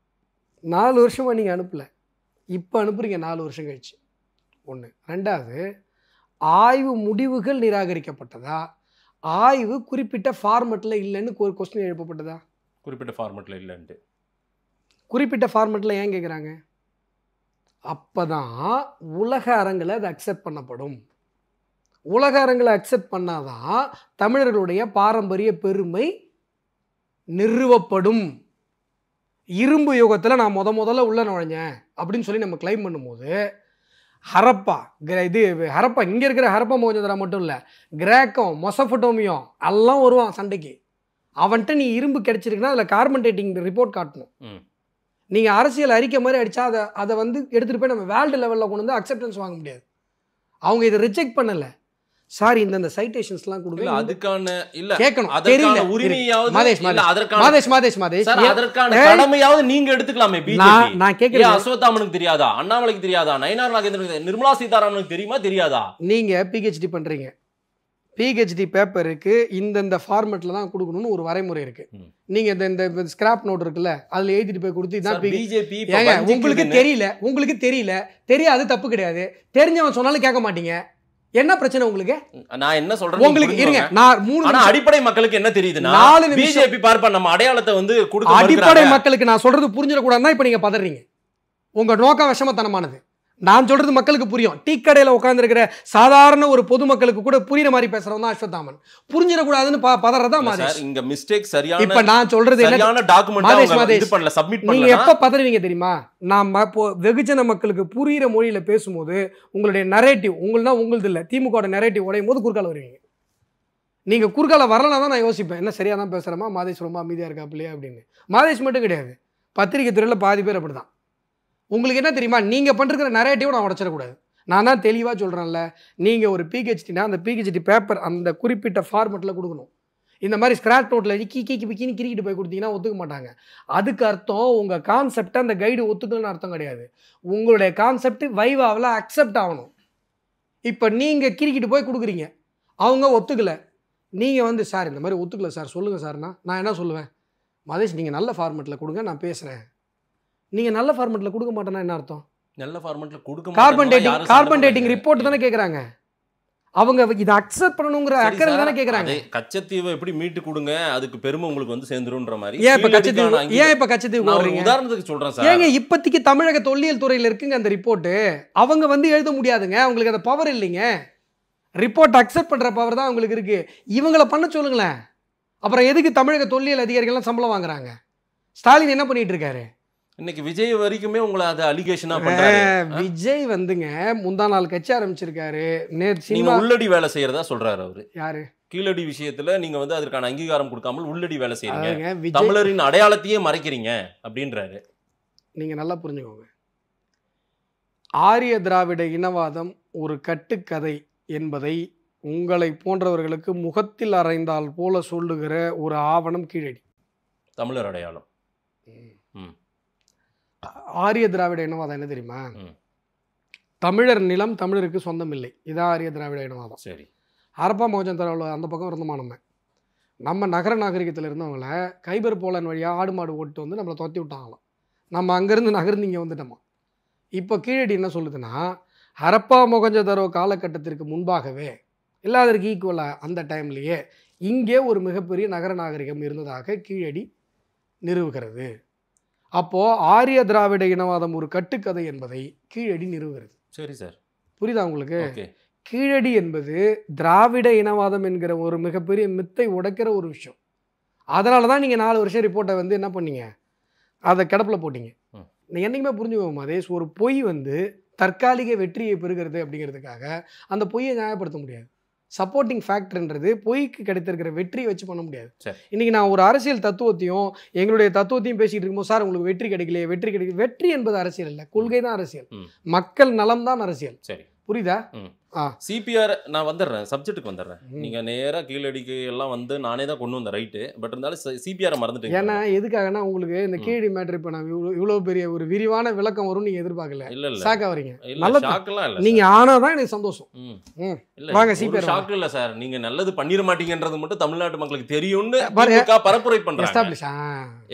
4 வருஷமா நீங்கள் அனுப்பல. இப்போ அனுப்புறீங்க 4 வருஷம் கழிச்சு. ஒன்று. ரெண்டாவது, ஆய்வு முடிவுகள் நிராகரிக்கப்பட்டதா? ஆய்வு குறிப்பிட்ட ஃபார்மெட்டில் இல்லைன்னு ஒரு கொஸ்டின் எழுப்பப்பட்டதா? குறிப்பிட்ட ஃபார்மெட்டில் இல்லைன்ட்டு. குறிப்பிட்ட ஃபார்மெட்டில் ஏன் கேட்குறாங்க? அப்போ தான் உலக அரங்கில் அது அக்செப்ட் பண்ணப்படும். உலக அரங்கில் அக்செப்ட் பண்ணாதான் தமிழர்களுடைய பாரம்பரிய பெருமை நிறுவப்படும். இரும்பு யுகத்தில் நான் முதல்ல உள்ள நுழைஞ்சேன் அப்படின்னு சொல்லி நம்ம கிளைம் பண்ணும்போது, ஹரப்பா இங்கே இருக்கிற ஹரப்பா மோகஞ்சதரா மட்டும் இல்லை, கிரேக்கம், மொசபடோமியம் எல்லாம் வருவான் சண்டைக்கு. அவன்கிட்ட நீ இரும்பு கிடைச்சிருக்குன்னா அதில் கார்பன் டேட்டிங் ரிப்போர்ட் காட்டணும். நீங்கள் அரசியல் அறிக்கை மாதிரி அடித்தா அதை வந்து எடுத்துகிட்டு போய் நம்ம வேர்ல்டு லெவலில் கொண்டு வந்து அக்செப்டன்ஸ் வாங்க முடியாது. அவங்க இதை ரிஜெக்ட் பண்ணலை. சார் இந்த சைட்டேஷன்ஸ்லாம் கொடுங்க, அதுக்கான இல்ல கேட்கணும், தெரியல உரிமையாவது அதற்கான கடமையாவது நீங்க எடுத்துக்கலாமே. பிஜேபி நான் கேட்கிறேன், அஸ்வத்தாமனுக்கு தெரியாதா? அண்ணாமலைக்கு தெரியாதா? நயினார் நாகேந்திரனுக்கு, நிர்மலா சீதாராமனுக்கு தெரியாதா? நீங்க பிஹெச்டி பண்றீங்க, பிஹெச்டி பேப்பருக்கு இந்த ஃபார்மெட்டில் தான் கொடுக்கணும்னு ஒரு வரைமுறை இருக்கு. நீங்கள் இந்த ஸ்கிராப் நோட் இருக்குல்ல, அதில் எழுதிட்டு போய் கொடுத்து இதான் பிஜேபி. உங்களுக்கு தெரியல தெரியாது, தப்பு கிடையாது. தெரிஞ்சவன் சொன்னாலும் கேட்க மாட்டீங்க. என்ன பிரச்சனை உங்களுக்கு? நான் என்ன சொல்றேன் உங்களுக்கு, இருங்க, நான் 3 அடிப்படை மக்களுக்கு என்ன தெரியுதுன்னா, பிஜேபி பார்ப்பா நம்ம அடையாளத்தை வந்து கொடுத்து அடிப்படை மக்களுக்கு நான் சொல்றது புரிஞ்சிடக்கூடாதுன்னா இப்போ நீங்க பதறீங்க. உங்க நோக்கம் விஷமத்தனமானது. நான் சொல்றது மக்களுக்கு புரியும். டீ கடையில் உட்கார்ந்துருக்கிற சாதாரண ஒரு பொதுமக்களுக்கு கூட புரியுற மாதிரி பேசுறவன் தான் அஸ்வத்தாமன். புரிஞ்சிடக்கூடாதுன்னு பதறதா மாதேஷ். இங்க மிஸ்டேக் சரியான. இப்ப நான் சொல்றது சரியான டாக்குமெண்ட் இது பண்ணல, சப்மிட் பண்ணல. நீங்க எப்ப பதறீங்க தெரியுமா? நான் வெகுஜன மக்களுக்கு புரியுற மொழியில பேசும்போது உங்களுடைய நரேட்டிவ் உங்களுது இல்ல, திமுக நரேட்டிவ் உடையும் போது குறுக்கால வருவீங்க. நீங்க குறுக்கால வரலனா தான் நான் யோசிப்பேன், என்ன சரியா தான் பேசுறமா, மாதேஷ் ரொம்ப அமைதியா இருக்காப்லையே அப்படின்னு. மாதேஷ் மட்டும் கிடையாது, பத்திரிகை துறையில பாதி பேர் அப்படிதான். உங்களுக்கு என்ன தெரியுமா, நீங்கள் பண்ணிருக்கிற நரேட்டிவ் நான் உடச்சிடக்கூடாது. நான் தான் தெளிவாக சொல்கிறேன்ல, நீங்கள் ஒரு பிஹெச்டினா அந்த பிஹெச்டி பேப்பர் அந்த குறிப்பிட்ட ஃபார்மெட்டில் கொடுக்கணும். இந்த மாதிரி ஸ்கிராப் நோட்டில் பிக்கின்னு கிரிக்கிட்டு போய் கொடுத்தீங்கன்னா ஒத்துக்க மாட்டாங்க. அதுக்கு அர்த்தம் உங்கள் கான்செப்டை அந்த கைடு ஒத்துக்கணும்னு அர்த்தம் கிடையாது. உங்களுடைய கான்செப்ட் வைவாவில் அக்செப்ட் ஆகணும். இப்போ நீங்கள் கிரிக்கிட்டு போய் கொடுக்குறீங்க, அவங்க ஒத்துக்கலை. நீங்கள் வந்து சார் இந்த மாதிரி ஒத்துக்கலை சார் சொல்லுங்கள் சார்னா நான் என்ன சொல்லுவேன்? மதேஷ் நீங்கள் நல்ல ஃபார்மெட்டில் கொடுங்க, நான் பேசுகிறேன். நீங்கள் நல்ல ஃபார்மெட்டில் கொடுக்க மாட்டேன்னா என்ன அர்த்தம்? நல்ல ஃபார்மெட்டில் கொடுக்க கார்பன் டேட்டிங் ரிப்போர்ட் தானே கேட்குறாங்க. அவங்க இதை அக்செப்ட் பண்ணணுங்கிற அக்கறை தானே கேட்குறாங்க. கச்சத்தீவை எப்படி மீட்டு கொடுங்க, அதுக்கு பெருமை உங்களுக்கு வந்து சேர்ந்துருன்ற மாதிரி. ஏன் இப்போ கச்சத்தீவு உதாரணத்துக்கு சொல்கிறேன் சார். ஏங்க இப்போதைக்கு தமிழக தொல்லியல் துறையில் இருக்குங்க அந்த ரிப்போர்ட்டு. அவங்க வந்து எழுத முடியாதுங்க, அவங்களுக்கு அந்த பவர் இல்லைங்க. ரிப்போர்ட் அக்செப்ட் பண்ணுற பவர் தான் அவங்களுக்கு இருக்கு. இவங்களை பண்ண சொல்லுங்களேன். அப்புறம் எதுக்கு தமிழக தொல்லியல் அதிகாரிகள்லாம் சம்பளம் வாங்குறாங்க? ஸ்டாலின் என்ன பண்ணிட்டு இருக்காரு? இன்னைக்கு விஜய் வரைக்குமே உங்களை அதை அலிகேஷனா பண்றாரு. விஜய் வந்துங்க முந்தா நாள் கட்சி ஆரம்பிச்சிருக்காரு. நீங்க உள்ளடி வேலை செய்யறதா சொல்றாரு அவரு. யாரு? கீழடி விஷயத்துல நீங்க வந்து அதற்கான அங்கீகாரம் கொடுக்காமல் உள்ளடி வேலை செய்யறீங்க, தமிழரின் அடையாளத்தையே மறைக்கிறீங்க அப்படின்றாரு. நீங்க நல்லா புரிஞ்சுக்கோங்க, ஆரிய திராவிட இனவாதம் ஒரு கட்டுக்கதை என்பதை உங்களை போன்றவர்களுக்கு முகத்தில் அறைந்தால் போல சொல்லுகிற ஒரு ஆவணம் கீழடி. தமிழர் அடையாளம். ஆரிய திராவிட இனவாதம் என்ன தெரியுமா? தமிழர் நிலம் தமிழருக்கு சொந்தம் இல்லை, இதான் ஆரிய திராவிட இனவாதம். சரி. ஹரப்பா மொஹஞ்சதாரோவில் அந்த பக்கம் இருந்தோமா நம்ம நகர நாகரிகத்தில் இருந்தவங்கள கைபர் போலன் வழியாக ஆடு மாடு ஓட்டு வந்து நம்மளை துரத்தி விட்டாங்களாம். நம்ம அங்கேருந்து நகர்ந்து இங்கே வந்துட்டோமா. இப்போ கீழடி என்ன சொல்லுதுன்னா, ஹரப்பா மொஹஞ்சதாரோ காலகட்டத்திற்கு முன்பாகவே எல்லாதற்கு ஈக்குவலாக அந்த டைம்லேயே இங்கே ஒரு மிகப்பெரிய நகர நாகரிகம் இருந்ததாக கீழடி நிறுவுகிறது. அப்போது ஆரிய திராவிட இனவாதம் ஒரு கட்டுக்கதை என்பதை கீழடி நிறுவுகிறது. சரி சார், புரியுதா உங்களுக்கு? கீழடி என்பது திராவிட இனவாதம் என்கிற ஒரு மிகப்பெரிய மித்தை உடைக்கிற ஒரு விஷயம். அதனால தான் நீங்கள் 4 வருஷம் ரிப்போர்ட்டை வந்து என்ன பண்ணீங்க, அதை கிடப்பில் போட்டீங்க. என்றைக்குமே புரிஞ்சுக்கோங்க மதேஷ், ஒரு பொய் வந்து தற்காலிக வெற்றியை பெறுகிறது அப்படிங்கிறதுக்காக அந்த பொய்யை நியாயப்படுத்த முடியாது. சப்போர்ட்டிங் ஃபேக்டர்ன்றது பொய்க்கு கிடைத்திருக்கிற வெற்றியை வச்சு பண்ண முடியாது. இன்றைக்கி நான் ஒரு அரசியல் தத்துவத்தையும் எங்களுடைய தத்துவத்தையும் பேசிகிட்டு இருக்கும்போது, சார் உங்களுக்கு வெற்றி கிடைக்கலையே, வெற்றி என்பது அரசியல் இல்லை, கொள்கை தான் அரசியல், மக்கள் நலம் தான் அரசியல். சரி, புரியுதா? சிபிஆர் நான் வந்துடுறேன், சப்ஜெக்ட்டுக்கு வந்துடுறேன். நீங்கள் நேராக கீழடிக்கு எல்லாம் வந்து நானே தான் கொண்டு வந்தேன், ரைட்டு. பட் இருந்தாலும் சிபிஆரை மறந்துட்டேன். ஏன்னா எதுக்காகனா உங்களுக்கு இந்த கீழடி மேட்ரு இப்போ நான் இவ்வளோ பெரிய ஒரு விரிவான விளக்கம் வரும்னு நீங்கள் எதிர்பார்க்கல. இல்லை இல்லை, ஷாக்காக வரீங்க. நல்ல ஷாக்கெல்லாம் இல்லை, நீங்கள் ஆனால் தான் எனக்கு சந்தோஷம். வாங்க சிபிஆர். ஷாக்கு இல்லை சார், நீங்கள் நல்லது பண்ணிட மாட்டீங்கன்றது மட்டும் தமிழ்நாட்டு மக்களுக்கு தெரியும்னு பரப்புரை பண்ணுறாங்க.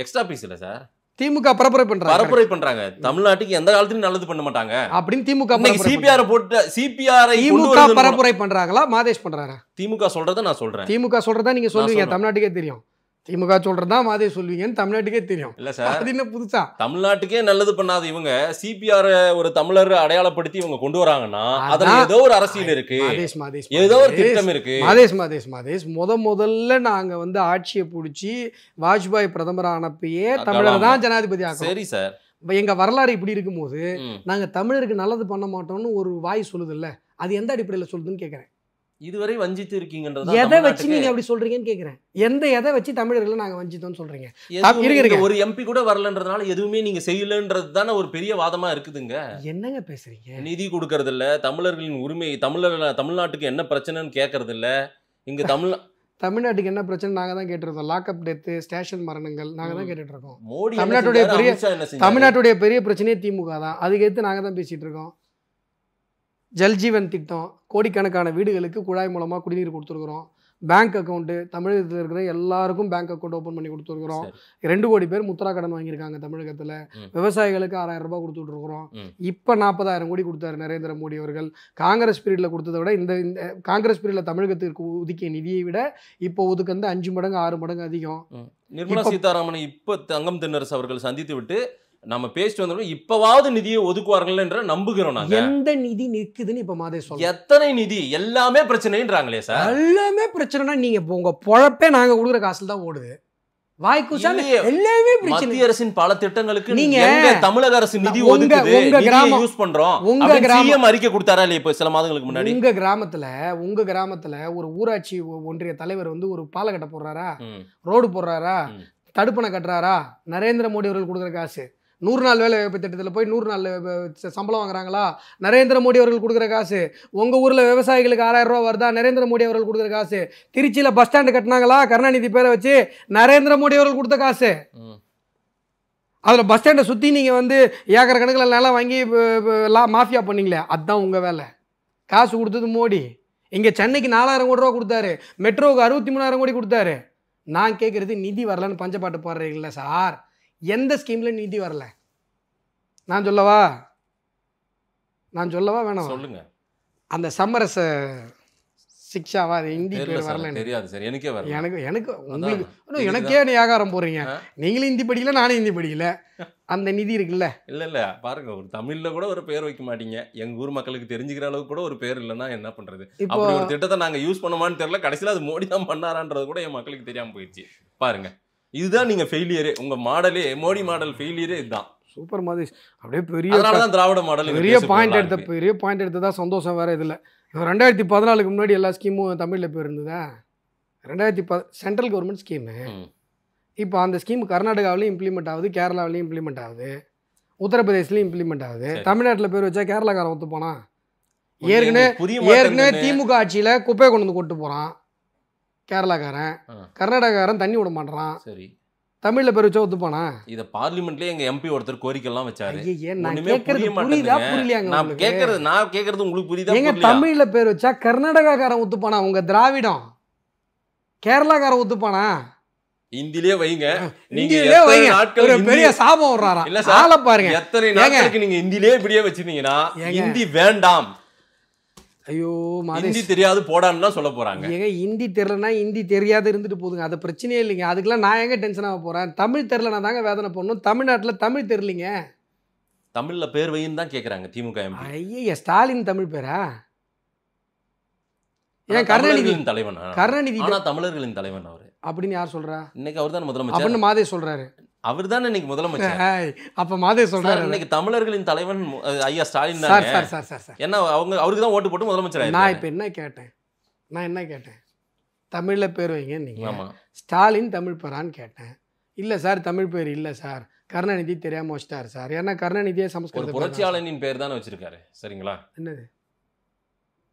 எக்ஸ்ட்ரா பீஸ் இல்லை சார், திமுக பரப்புரை பண்றாங்க. தமிழ்நாட்டுக்கு எந்த காலத்துலயும் நல்லது பண்ண மாட்டாங்க அப்படின்னு திமுக சிபிஆர் போட்டு சிபிஆர் திமுக பரப்புரை பண்றாங்களா, மாதேஷ் பண்றாரா? திமுக சொல்றத நான் சொல்றேன். திமுக சொல்றதா நீங்க சொல்லுவீங்க, தமிழ்நாட்டுக்கே தெரியும். திமுக சொல்றதா மாதேஷ் சொல்லுவீங்கன்னு தமிழ்நாட்டுக்கே தெரியும். இல்ல சார், அது என்ன புதுசா? தமிழ்நாட்டுக்கே நல்லது பண்ணாத இவங்க சிபிஆர் ஒரு தமிழர் அடையாளப்படுத்தி இவங்க கொண்டு வராங்கன்னா அதுல ஏதோ ஒரு அரசியல் இருக்கு, ஏதோ ஒரு திட்டம் இருக்கு. மாதேஷ் முதல்ல நாங்க வந்து ஆட்சியை பிடிச்சி வாஜ்பாய் பிரதமர் ஆனப்பயே தமிழர் தான் ஜனாதிபதி ஆகும். சரி சார், எங்க வரலாறு இப்படி இருக்கும்போது நாங்க தமிழருக்கு நல்லது பண்ண மாட்டோம்னு ஒரு வாய் சொல்லுது இல்ல, அது எந்த அடிப்படையில் சொல்லுதுன்னு கேட்கறேன். இதுவரை வஞ்சித்து இருக்கீங்கன்றது எதை வச்சு நீங்க அப்படி சொல்றீங்கன்னு கேக்குறேன். எதை வச்சு தமிழர்களை நாங்க வஞ்சித்தோம்னு சொல்றீங்க? ஒரு எம்பி கூட வரலன்றதுனால எதுவுமே நீங்க செய்யலன்றது தானே ஒரு பெரிய வாதமா இருக்குதுங்க. என்னங்க பேசுறீங்க? நிதி கொடுக்கறது இல்ல, தமிழர்களின் உரிமை, தமிழ்நாட்டுக்கு என்ன பிரச்சனைன்னு கேட்கறது இல்ல. இங்க தமிழ்நாட்டுக்கு என்ன பிரச்சனை நாங்க தான் கேட்டிருக்கோம். லாக்அப் டெத்து, ஸ்டேஷன் மரணங்கள் நாங்க தான் கேட்டுட்டு இருக்கோம். தமிழ்நாட்டுடைய பெரிய பிரச்சனையே திமுக தான், அதுக்கு எடுத்து நாங்க தான் பேசிட்டு இருக்கோம். ஜல்ஜீவன் திட்டம், கோடிக்கணக்கான வீடுகளுக்கு குழாய் மூலமாக குடிநீர் கொடுத்துருக்குறோம். பேங்க் அக்கௌண்ட்டு தமிழகத்தில் இருக்கிற எல்லாருக்கும் பேங்க் அக்கௌண்ட் ஓப்பன் பண்ணி கொடுத்துருக்குறோம். 2 கோடி பேர் முத்ரா கடன் வாங்கியிருக்காங்க தமிழகத்தில். விவசாயிகளுக்கு 6000 ரூபாய் கொடுத்துட்ருக்குறோம். இப்போ 40,000 கோடி கொடுத்தாரு நரேந்திர மோடி அவர்கள். காங்கிரஸ் பீரியடில் கொடுத்ததை விட இந்த காங்கிரஸ் பீரியடில் தமிழகத்துக்கு ஒதுக்கிய நிதியை விட இப்போ ஒதுக்குறது 5 மடங்கு 6 மடங்கு அதிகம். நிர்மலா சீதாராமனை இப்போ தங்கம் தென்னரசு அவர்கள் சந்தித்து விட்டு நம்ம பேசிட்டு வந்தோம், இப்பவாவது நிதியை ஒதுக்குவார்கள் என்ற நம்புகிறோம். நாங்க எந்த நிதி நிற்குதுன்னு இப்ப மாதே சொல்ல, எத்தனை நிதி, எல்லாமே பிரச்சனைன்றாங்களே சார். எல்லாமே பிரச்சனைனா நீங்க உங்க பொழப்பே நாங்க கொடுக்குற காசுல தான் ஓடுது. வாய்க்குச்சால எல்லாமே பிரச்சனை. மத்திய அரசின் பல திட்டங்களுக்கு நீங்க தமிழக அரசு நிதி ஒதுக்குது, நிதியை யூஸ் பண்றோம். உங்க கிராமம் அறிக்கை கொடுத்தாரா இல்ல இப்ப சில மாதங்களுக்கு முன்னாடி? உங்க கிராமத்துல ஒரு ஊராட்சி ஒன்றிய தலைவர் வந்து ஒரு பாலம் கட்ட போடுறாரா, ரோடு போடுறாரா, தடுப்பணை கட்டுறாரா? நரேந்திர மோடி அவர்கள் கொடுக்குற காசு. 100 நாள் வேலை வாய்ப்பு திட்டத்தில் போய் 100 நாள் சம்பளம் வாங்குறாங்களா? நரேந்திர மோடி அவர்கள் கொடுக்குற காசு. உங்கள் ஊரில் விவசாயிகளுக்கு 6000 ரூபா வருதா? நரேந்திர மோடி அவர்கள் கொடுக்குற காசு. திருச்சியில் பஸ் ஸ்டாண்டு கட்டினாங்களா? கருணாநிதி பேரை வச்சு, நரேந்திர மோடி அவர்கள் கொடுத்த காசு. அதில் பஸ் ஸ்டாண்டை சுற்றி நீங்கள் வந்து ஏக்கர் கணக்கில் நிலம் வாங்கி மாஃபியா பண்ணீங்களே, அதுதான் உங்கள் வேலை. காசு கொடுத்தது மோடி. இங்கே சென்னைக்கு 4000 கோடி ரூபா கொடுத்தாரு, மெட்ரோவுக்கு 63,000 கோடி கொடுத்தாரு. நான் கேட்குறது நிதி வரலன்னு பஞ்சப்பாட்டு பாடுறீங்களா சார்? எந்த ஸ்கீம்ல நிதி வரல? நான் சொல்லவா வேணாம்? சொல்லுங்க. அந்த சமரச சிக்ஷாவா, அது ஹிந்தி பேர் வரல, தெரியாது சார். எனக்கே வரல. எனக்கு உங்களுக்கு எனக்கே வியாகாரம் போறீங்க. நீங்களும் ஹிந்தி படிக்கல, நானும் ஹிந்தி படிக்கல. அந்த நிதி இருக்குல்ல. இல்ல பாருங்க, ஒரு தமிழ்ல கூட ஒரு பேர் வைக்க மாட்டீங்க. எங்க ஊர் மக்களுக்கு தெரிஞ்சுக்கிற அளவுக்கு கூட ஒரு பேர் இல்லைன்னா என்ன பண்றது? அப்படி ஒரு திட்டத்தை நாங்க யூஸ் பண்ணுமான்னு தெரியல. கடைசியில் அது மோடி தான் பண்ணாரான்றது கூட என் மக்களுக்கு தெரியாம போயிடுச்சு. பாருங்க, இதுதான் நீங்க ஃபெயிலியரே. உங்க மாடலே, மோடி மாடல் ஃபெயிலியரே இதுதான். சூப்பர் மாதேஷ். அப்படியே பெரிய திராவிட மாடல் பெரிய பாயிண்ட் எடுத்ததா சந்தோஷம் வேற. இதுல 2014க்கு முன்னாடி எல்லா ஸ்கீமும் தமிழில் போயிருந்ததா? 2010 சென்ட்ரல் கவர்மெண்ட் ஸ்கீமு. இப்போ அந்த ஸ்கீம் கர்நாடகாவிலையும் இம்ப்ளிமெண்ட் ஆகுது, கேரளாவிலையும் இம்ப்ளிமெண்ட் ஆகுது, உத்தரப்பிரதேசிலையும் இம்ப்ளிமெண்ட் ஆகுது. தமிழ்நாட்டில் பேர் வச்சா கேரளாக்காரன் ஒத்துப்போனா? ஏற்கனவே திமுக ஆட்சியில் குப்பையை கொண்டு வந்து கொட்டு போகிறான் கேரளாக்காரன், கர்நாடகாரன் தண்ணி விட மாட்டான். சரி, தமிழ்ல பேர் வச்சா ஒத்துப்பானா? இத பார்லிமெண்ட்லயே எங்க எம்பி ஒருத்தர் கோரிக்கை எல்லாம் வச்சாரு. நான் கேக்குறது புரியுதா புரியலையாங்க? நான் கேக்குறது உங்களுக்கு புரியுதா? எங்க தமிழ்ல பேர் வச்சா கர்நாடகாக்காரன் ஒத்துப்பானா? உங்க திராவிடம் கேரளாக்காரன் ஒத்துப்பானா? இந்தியிலே வைங்க. நீங்க ஒரு பெரிய சாபம் வர்றாரா? இல்ல சால பாருங்க, எத்தனை நாட்களுக்கு நீங்க இந்தியிலே இப்படியே வச்சிருந்தீங்கன்னா இந்தி வேண்டாம், ஐயோ ஹிந்தி தெரியாது போடான்னு தான் சொல்ல போறாங்க. ஏங்க ஹிந்தி தெரியலனா ஹிந்தி தெரியாது இருந்துட்டு போதுங்க, அது பிரச்சனையே இல்லைங்க. அதுக்கெல்லாம் நான் எங்க டென்ஷன் ஆக போறேன்? தமிழ் தெரியலனா தாங்க வேதனை பண்ணணும். தமிழ்நாட்டுல தமிழ் தெரியலீங்க, தமிழ்ல பேர் வைன்னு தான் கேக்குறாங்க திமுக எம்பி. ஐயா ஸ்டாலின் தமிழ் பேரா? ஏன் கருணாநிதியின் தலைவனா? கருணாநிதி ஆனா தமிழர்களின் தலைவன் அவரு அப்படின்னு யார் சொல்றா? இன்னைக்கு அவர் தான் முதலமைச்சர் அப்படின்னு மாதே சொல்றாரு. அவர் தான் இன்னைக்கு முதலமைச்சர். அப்ப மாதே சொல்றாரு இன்னைக்கு தமிழர்களின் தலைவன் ஐயா ஸ்டாலின் தான். என்ன அவருக்கு தான் ஓட்டு போட்டு முதலமைச்சர் ஆயிட்டாரு. நான் இப்ப என்ன கேட்டேன் தமிழ்ல பேர் வைங்க நீங்க. ஆமா, ஸ்டாலின் தமிழ் பேரான்னு கேட்டேன். இல்ல சார் தமிழ் பேர் இல்ல சார், கருணாநிதி தெரியாம வச்சிட்டாரு சார். ஏன்னா கருணாநிதியே சமஸ்கிருத புரட்சியாளனின் பேர் தானே வச்சிருக்காரு. சரிங்களா? என்னது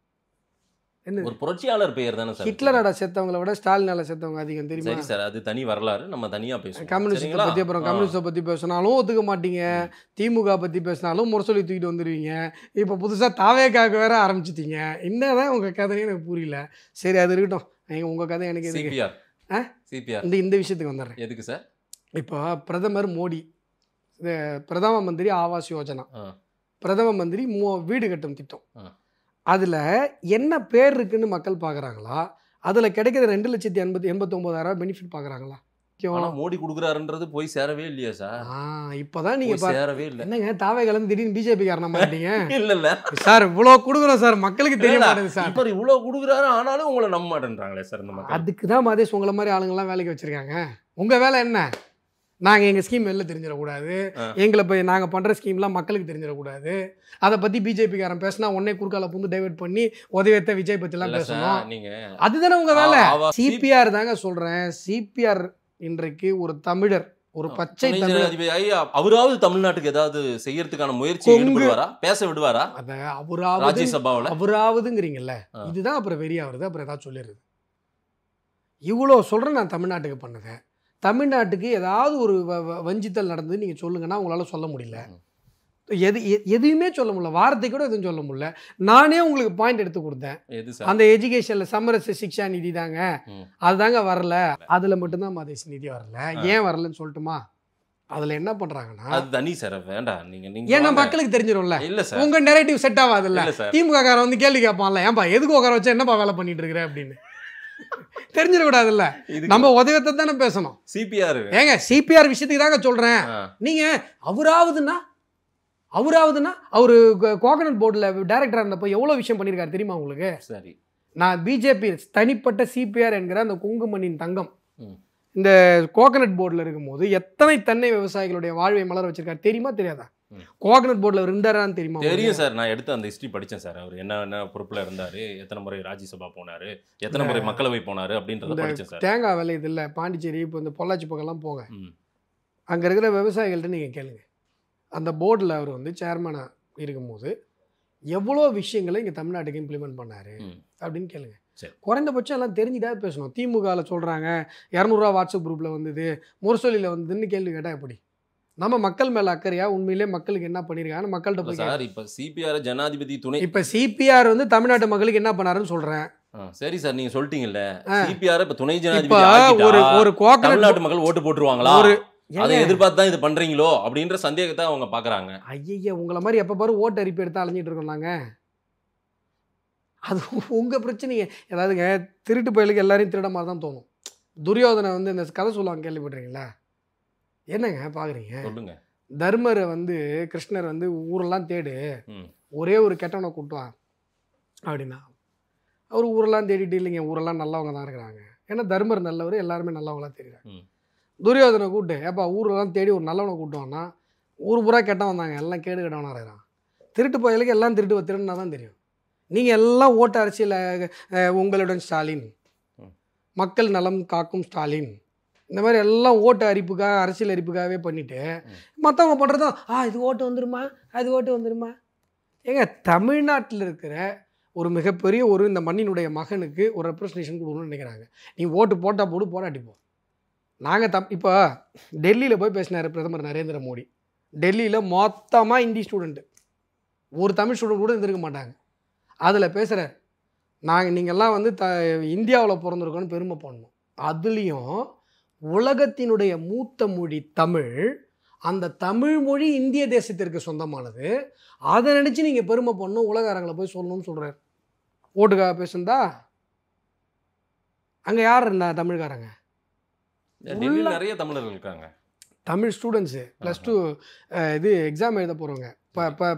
ஒரு புரட்சியாளர் பெயர் தானே சார். ஹிட்லரோட செத்தவங்களை விட ஸ்டாலினால செத்தவங்க அதிகம் தெரியுமா? சரி சார், அது தனி வரலாறு, நம்ம தனியா பேசுவோம். கம்யூனிஸ்ட் பத்தி அப்புறம் கம்யூனிஸ்ட பத்தி பேசினாலும் ஒத்துக்க மாட்டீங்க, திமுக பத்தி பேசினாலும் முரசொலி தூக்கிட்டு வந்துடுவீங்க. இப்போ புதுசா தாவேக்காக வேற ஆரம்பிச்சிட்டீங்க. என்னதான் உங்க கதையே எனக்கு புரியல. சரி அது இருக்கட்டும், உங்க கதை எனக்கு இந்த விஷயத்துக்கு வந்துடுறேன். எதுக்கு சார்? இப்போ பிரதமர் மோடி பிரதம மந்திரி ஆவாஸ் யோஜனா, பிரதம மந்திரி வீடு கட்டும் திட்டம், அதில் என்ன பேர் இருக்குன்னு மக்கள் பார்க்குறாங்களா? அதில் கிடைக்கிற 2,89,000 பெனிஃபிட் பார்க்குறாங்களா? மோடி கொடுக்குறாருன்றது போய் சேரவே இல்லையா சார்? இப்போதான் நீங்கள் சேரவே இல்லை. என்னங்க தாவே கலந்து திடீர்னு பிஜேபி காரணம் மாட்டீங்க? இல்லை சார், இவ்வளோ கொடுக்குறோம் சார், மக்களுக்கு தெரிய மாட்டேங்குது சார். இப்போ இவ்வளோ கொடுக்குறாரு ஆனாலும் உங்களை நம்ப மாட்டேன்றாங்களே சார். அதுக்கு தான் மாதேஷ் உங்களை மாதிரி ஆளுங்கள்லாம் வேலைக்கு வச்சுருக்காங்க. உங்கள் வேலை என்ன? நாங்கள் எங்கள் ஸ்கீம் வெளில தெரிஞ்சிடக்கூடாது, எங்களை போய் நாங்கள் பண்ணுற ஸ்கீம்லாம் மக்களுக்கு தெரிஞ்சிடக்கூடாது, அதை பற்றி பிஜேபிக்காரன் பேசினா உடனே குறுக்கால புந்து டைவெர்ட் பண்ணி உதவியத்த விஜய் பற்றிலாம் பேசணும். அதுதானே உங்கள் வேலை. சிபிஆர் தாங்க சொல்கிறேன். சிபிஆர் இன்றைக்கு ஒரு தமிழர், ஒரு பச்சை தமிழர், அவராவது தமிழ்நாட்டுக்கு ஏதாவது செய்யறதுக்கான முயற்சி ஈடுபடுவாரா? பேச விடுவாரா? அதை அவராவதுங்கிறீங்கல்ல, இதுதான் அப்புறம் வெறியா வருது. அப்புறம் ஏதாவது சொல்லிடுறது. இவ்வளோ சொல்கிறேன் நான் தமிழ்நாட்டுக்கு பண்ணதை. தமிழ்நாட்டுக்கு ஏதாவது ஒரு வஞ்சித்தல் நடந்து நீங்கள் சொல்லுங்கன்னா உங்களால் சொல்ல முடியல. எதுவுமே சொல்ல முடியல, வார்த்தை கூட எதுவும் சொல்ல முடியல. நானே உங்களுக்கு பாயிண்ட் எடுத்து கொடுத்தேன். அந்த எஜுகேஷனில் சமரச சிக்ஷா நிதி தாங்க, அதுதாங்க வரல. அதில் மட்டும்தான் மதேஷ் நிதி வரல. ஏன் வரலன்னு சொல்லட்டுமா? அதில் என்ன பண்ணுறாங்கன்னா அது தனி சார், வேண்டாம் நீங்கள் ஏன்னா மக்களுக்கு தெரிஞ்சிடும்ல. இல்லை சார், உங்கள் நெரேட்டிவ் செட் ஆகாதுல்ல. திமுக காரன் வந்து கேள்வி கேட்பான்ல, ஏன்பா எதுக்கு உட்கார வச்சா என்னப்பா வேலை பண்ணிட்டு இருக்கிற அப்படின்னு தெரிஞ்சிடக்கூடாதுல்ல. நம்ம உதவியத்தை தானே பேசணும். சிபிஆர் ஏங்க சிபிஆர் விஷயத்துக்கு தாங்க சொல்றேன். நீங்க அவராவதுன்னா அவரு கோகனட் போர்டில் டைரக்டரா இருந்தப்போ எவ்வளவு விஷயம் பண்ணியிருக்காரு தெரியுமா உங்களுக்கு? சரி, நான் பிஜேபி தனிப்பட்ட சிபிஆர் என்கிற அந்த குங்குமணியின் தங்கம் இந்த கோகனட் போர்டில் இருக்கும்போது எத்தனை தென்னை விவசாயிகளுடைய வாழ்வை மலர வச்சிருக்காரு தெரியுமா தெரியாதா? கோகனட் போர்டில் இருந்தாரான்னு தெரியுமா? தெரியும் சார், நான் எடுத்து அந்த ஹிஸ்ட்ரி படித்தேன் சார். அவர் என்ன பொறுப்பில் இருந்தார், எத்தனை முறை ராஜ்யசபா போனார், எத்தனை முறை மக்களவை போனார் அப்படின்றத படித்தேன் சார். தேங்காய் விலை இது இல்லை, பாண்டிச்சேரி இப்போ இந்த பொள்ளாச்சி பக்கம்லாம் போங்க, அங்கே இருக்கிற விவசாயிகள்கிட்ட நீங்கள் கேளுங்க. அந்த போர்டில் அவர் வந்து சேர்மனாக இருக்கும்போது எவ்வளோ விஷயங்களை இங்கே தமிழ்நாட்டுக்கு இம்ப்ளிமெண்ட் பண்ணார் அப்படின்னு கேளுங்க. குறைந்தபட்சம் எல்லாம் தெரிஞ்சுட்டா பேசணும். திமுகவில் சொல்கிறாங்க 200 ரூபா வாட்ஸ்அப் குரூப்பில் வந்தது, முரசொலியில் வந்ததுன்னு கேள்வி கேட்டால் எப்படி? நம்ம மக்கள் மேல அக்கறையா உண்மையிலே மக்களுக்கு என்ன பண்ணிருக்காங்க மக்கள்கிட்ட போய் சார். இப்ப சிபிஆர் ஜனாதிபதி துணை, இப்ப சிபிஆர் வந்து தமிழ்நாட்டு மக்களுக்கு என்ன பண்ணாருன்னு சொல்றேன். சரி சார், நீங்க சொல்லிட்டீங்கல்ல சிபிஆர் இப்ப துணை ஜனாதிபதி ஒரு தமிழ்நாட்டு மக்கள் ஓட்டு போட்டுருவாங்களா, அதை எதிர்பார்த்து தான் இது பண்றீங்களோ அப்படின்ற சந்தேகத்தை அவங்க பாக்குறாங்க. ஐயா, உங்களை மாதிரி எப்ப பாரு ஓட்டு அரிப்பு எடுத்து அலைஞ்சிட்டு இருக்கோம் நாங்க. அது உங்க பிரச்சனைங்க. ஏதாவதுங்க திருட்டு பயலுக்கு எல்லாரையும் திருட மாதிரி தான் தோணும். துரியோதனை வந்து இந்த கதை சொல்லுவாங்க, கேள்விப்பட்டிருக்கீங்களா? என்னங்க பார்க்குறீங்க? சொல்லுங்க. தர்மரை வந்து கிருஷ்ணர் வந்து ஊரெல்லாம் தேடு, ஒரே ஒரு கெட்டவனை கூட்டுவான் அப்படின்னா அவர் ஊரெல்லாம் தேடிட்டு இல்லைங்க, ஊரெல்லாம் நல்லவங்க தான் இருக்கிறாங்க. ஏன்னா தர்மர் நல்லவர், எல்லாருமே நல்லவங்களாம் தெரியுறாங்க. துரியோதனை கூட்டு ஏப்பா ஊரெல்லாம் தேடி ஒரு நல்லவனை கூட்டுவான்னா ஊர் பூரா கெட்டவன் வந்தாங்க, எல்லாம் கேடு கெட்டவனாக இருக்கிறான். திருட்டு போயலுக்கு எல்லாம் திருட்டுனா தான் தெரியும். நீங்கள் எல்லாம் ஓட்டு அரசியல் உங்களுடன் ஸ்டாலின், மக்கள் நலம் காக்கும் ஸ்டாலின், இந்த மாதிரி எல்லாம் ஓட்டு அரிப்புக்காக அரசியல் அரிப்புக்காகவே பண்ணிவிட்டு மற்றவங்க பண்ணுறதும் இது ஓட்டு வந்துருமா அது ஓட்டு வந்துருமா. ஏங்க தமிழ்நாட்டில் இருக்கிற ஒரு மிகப்பெரிய ஒரு இந்த மண்ணினுடைய மகனுக்கு ஒரு ரெப்ரஸன்டேஷன் கொடுக்கணும்னு நினைக்கிறாங்க. நீ ஓட்டு போட்டால் போடு, போராட்டி போ. நாங்கள் இப்போ டெல்லியில் போய் பேசினார் பிரதமர் நரேந்திர மோடி. டெல்லியில் மொத்தமாக ஹிந்தி ஸ்டூடெண்ட்டு, ஒரு தமிழ் ஸ்டூடெண்ட் கூட இருந்திருக்க மாட்டாங்க. அதில் பேசுகிறார், நீங்கள்லாம் வந்து இந்தியாவில் பிறந்திருக்கோன்னு பெருமை பண்ணணும். அதுலேயும் உலகத்தினுடைய மூத்த மொழி தமிழ், அந்த தமிழ் மொழி இந்திய தேசத்திற்கு சொந்தமானது. அதை நினச்சி நீங்கள் பெருமை பண்ணணும், உலகாரங்களை போய் சொல்லணும்னு சொல்கிறார். ஓட்டுக்காக பேசுந்தா அங்கே யார் இருந்தா தமிழ்காரங்க? நிறைய தமிழர்கள் இருக்காங்க, தமிழ் ஸ்டூடெண்ட்ஸு. +2 இது எக்ஸாம் எழுத போகிறவங்க,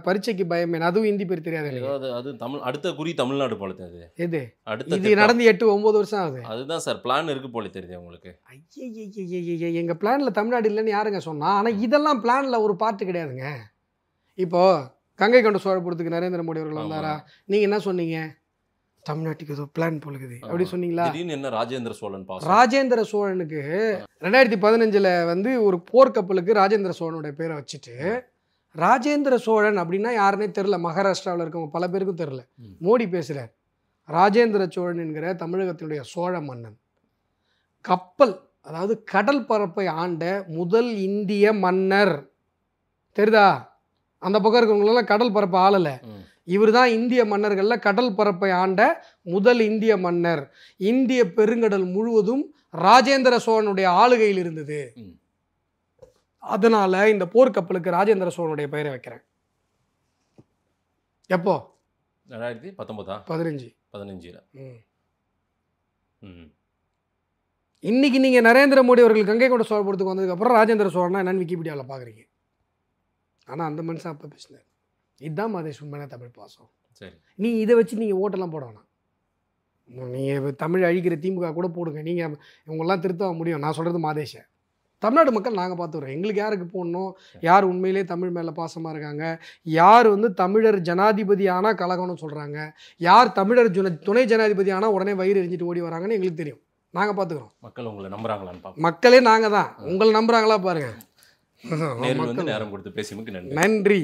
பரீட்சைக்கு பயமே. அதுவும் ஹிந்தி பேர் தெரியாது. அது தமிழ் அடுத்த குறி தமிழ்நாடு போல தெரியுது. எது இது நடந்து 8-9 வருஷம் ஆகுது. அதுதான் சார் பிளான் இருக்கு போல தெரியுது உங்களுக்கு. ஐயே, எங்கள் பிளானில் தமிழ்நாடு இல்லைன்னு யாருங்க சொன்னா? ஆனால் இதெல்லாம் பிளானில் ஒரு பார்ட்டு கிடையாதுங்க. இப்போது கங்கை கொண்ட சோழபுரத்துக்கு நரேந்திர மோடி அவர்கள் வந்தாரா? நீங்கள் என்ன சொன்னீங்க? தமிழ்நாட்டுக்கு ஏதோ பிளான் போலுக்குது அப்படி சொன்னீங்களா? என்ன ராஜேந்திர சோழன் ராஜேந்திர சோழனுக்கு 2015 வந்து ஒரு போர்க்கப்பலுக்கு ராஜேந்திர சோழனுடைய பேரை வச்சுட்டு, ராஜேந்திர சோழன் அப்படின்னா யாருன்னே தெரில. மகாராஷ்டிராவில் இருக்கவங்க பல பேருக்கும் தெரில. மோடி பேசுகிறார், ராஜேந்திர சோழன் என்கிற தமிழகத்தினுடைய சோழ மன்னன். கப்பல், அதாவது கடல் பரப்பை ஆண்ட முதல் இந்திய மன்னர். தெரியுதா? அந்த பக்கம் இருக்கவங்களெல்லாம் கடல் பரப்பை ஆளலை. இவர் தான் இந்திய மன்னர்களில் கடல் பரப்பை ஆண்ட முதல் இந்திய மன்னர். இந்திய பெருங்கடல் முழுவதும் ராஜேந்திர சோழனுடைய ஆளுகையில் இருந்தது. அதனால இந்த போர்க்கப்பலுக்கு ராஜேந்திர சோழனுடைய பெயரை வைக்கிறேன். எப்போ? 2015. இன்னைக்கு நீங்க நரேந்திர மோடி அவர்கள் கங்கை கொண்ட சோழபுரத்துக்கு வந்ததுக்கு அப்புறம் ராஜேந்திர சோழனா என்னன்னு விக்கிபீடியாவில் பார்க்குறீங்க. ஆனால் அந்த மனுஷன் அப்போ பேசினார். இதுதான் மாதேஷ் உண்மையான தமிழ் பாசம். சரி, நீ இதை வச்சு நீங்கள் ஓட்டெல்லாம் போட வேணாம். நீங்கள் தமிழ் அழிக்கிற திமுக கூட போடுங்க, நீங்கள் இவங்கெல்லாம் திருத்த முடியும். நான் சொல்கிறது மாதேஷை தமிழ்நாடு மக்கள் நாங்கள் பார்த்துக்கிறோம். எங்களுக்கு யாருக்கு போடணும், யார் உண்மையிலே தமிழ் மேலே பாசமாக இருக்காங்க, யார் வந்து தமிழர் ஜனாதிபதி ஆனால் கலகணும்னு சொல்கிறாங்க, யார் தமிழர் துணை ஜனாதிபதி ஆனால் உடனே வயிறு எரிஞ்சிட்டு ஓடி வராங்கன்னு எங்களுக்கு தெரியும். நாங்கள் பார்த்துக்கிறோம். மக்கள் உங்களை நம்புறாங்களான்னு, மக்களே நாங்கள் தான். உங்களை நம்புறாங்களா பாருங்கள். நேரம் கொடுத்து பேசியமைக்கு நன்றி.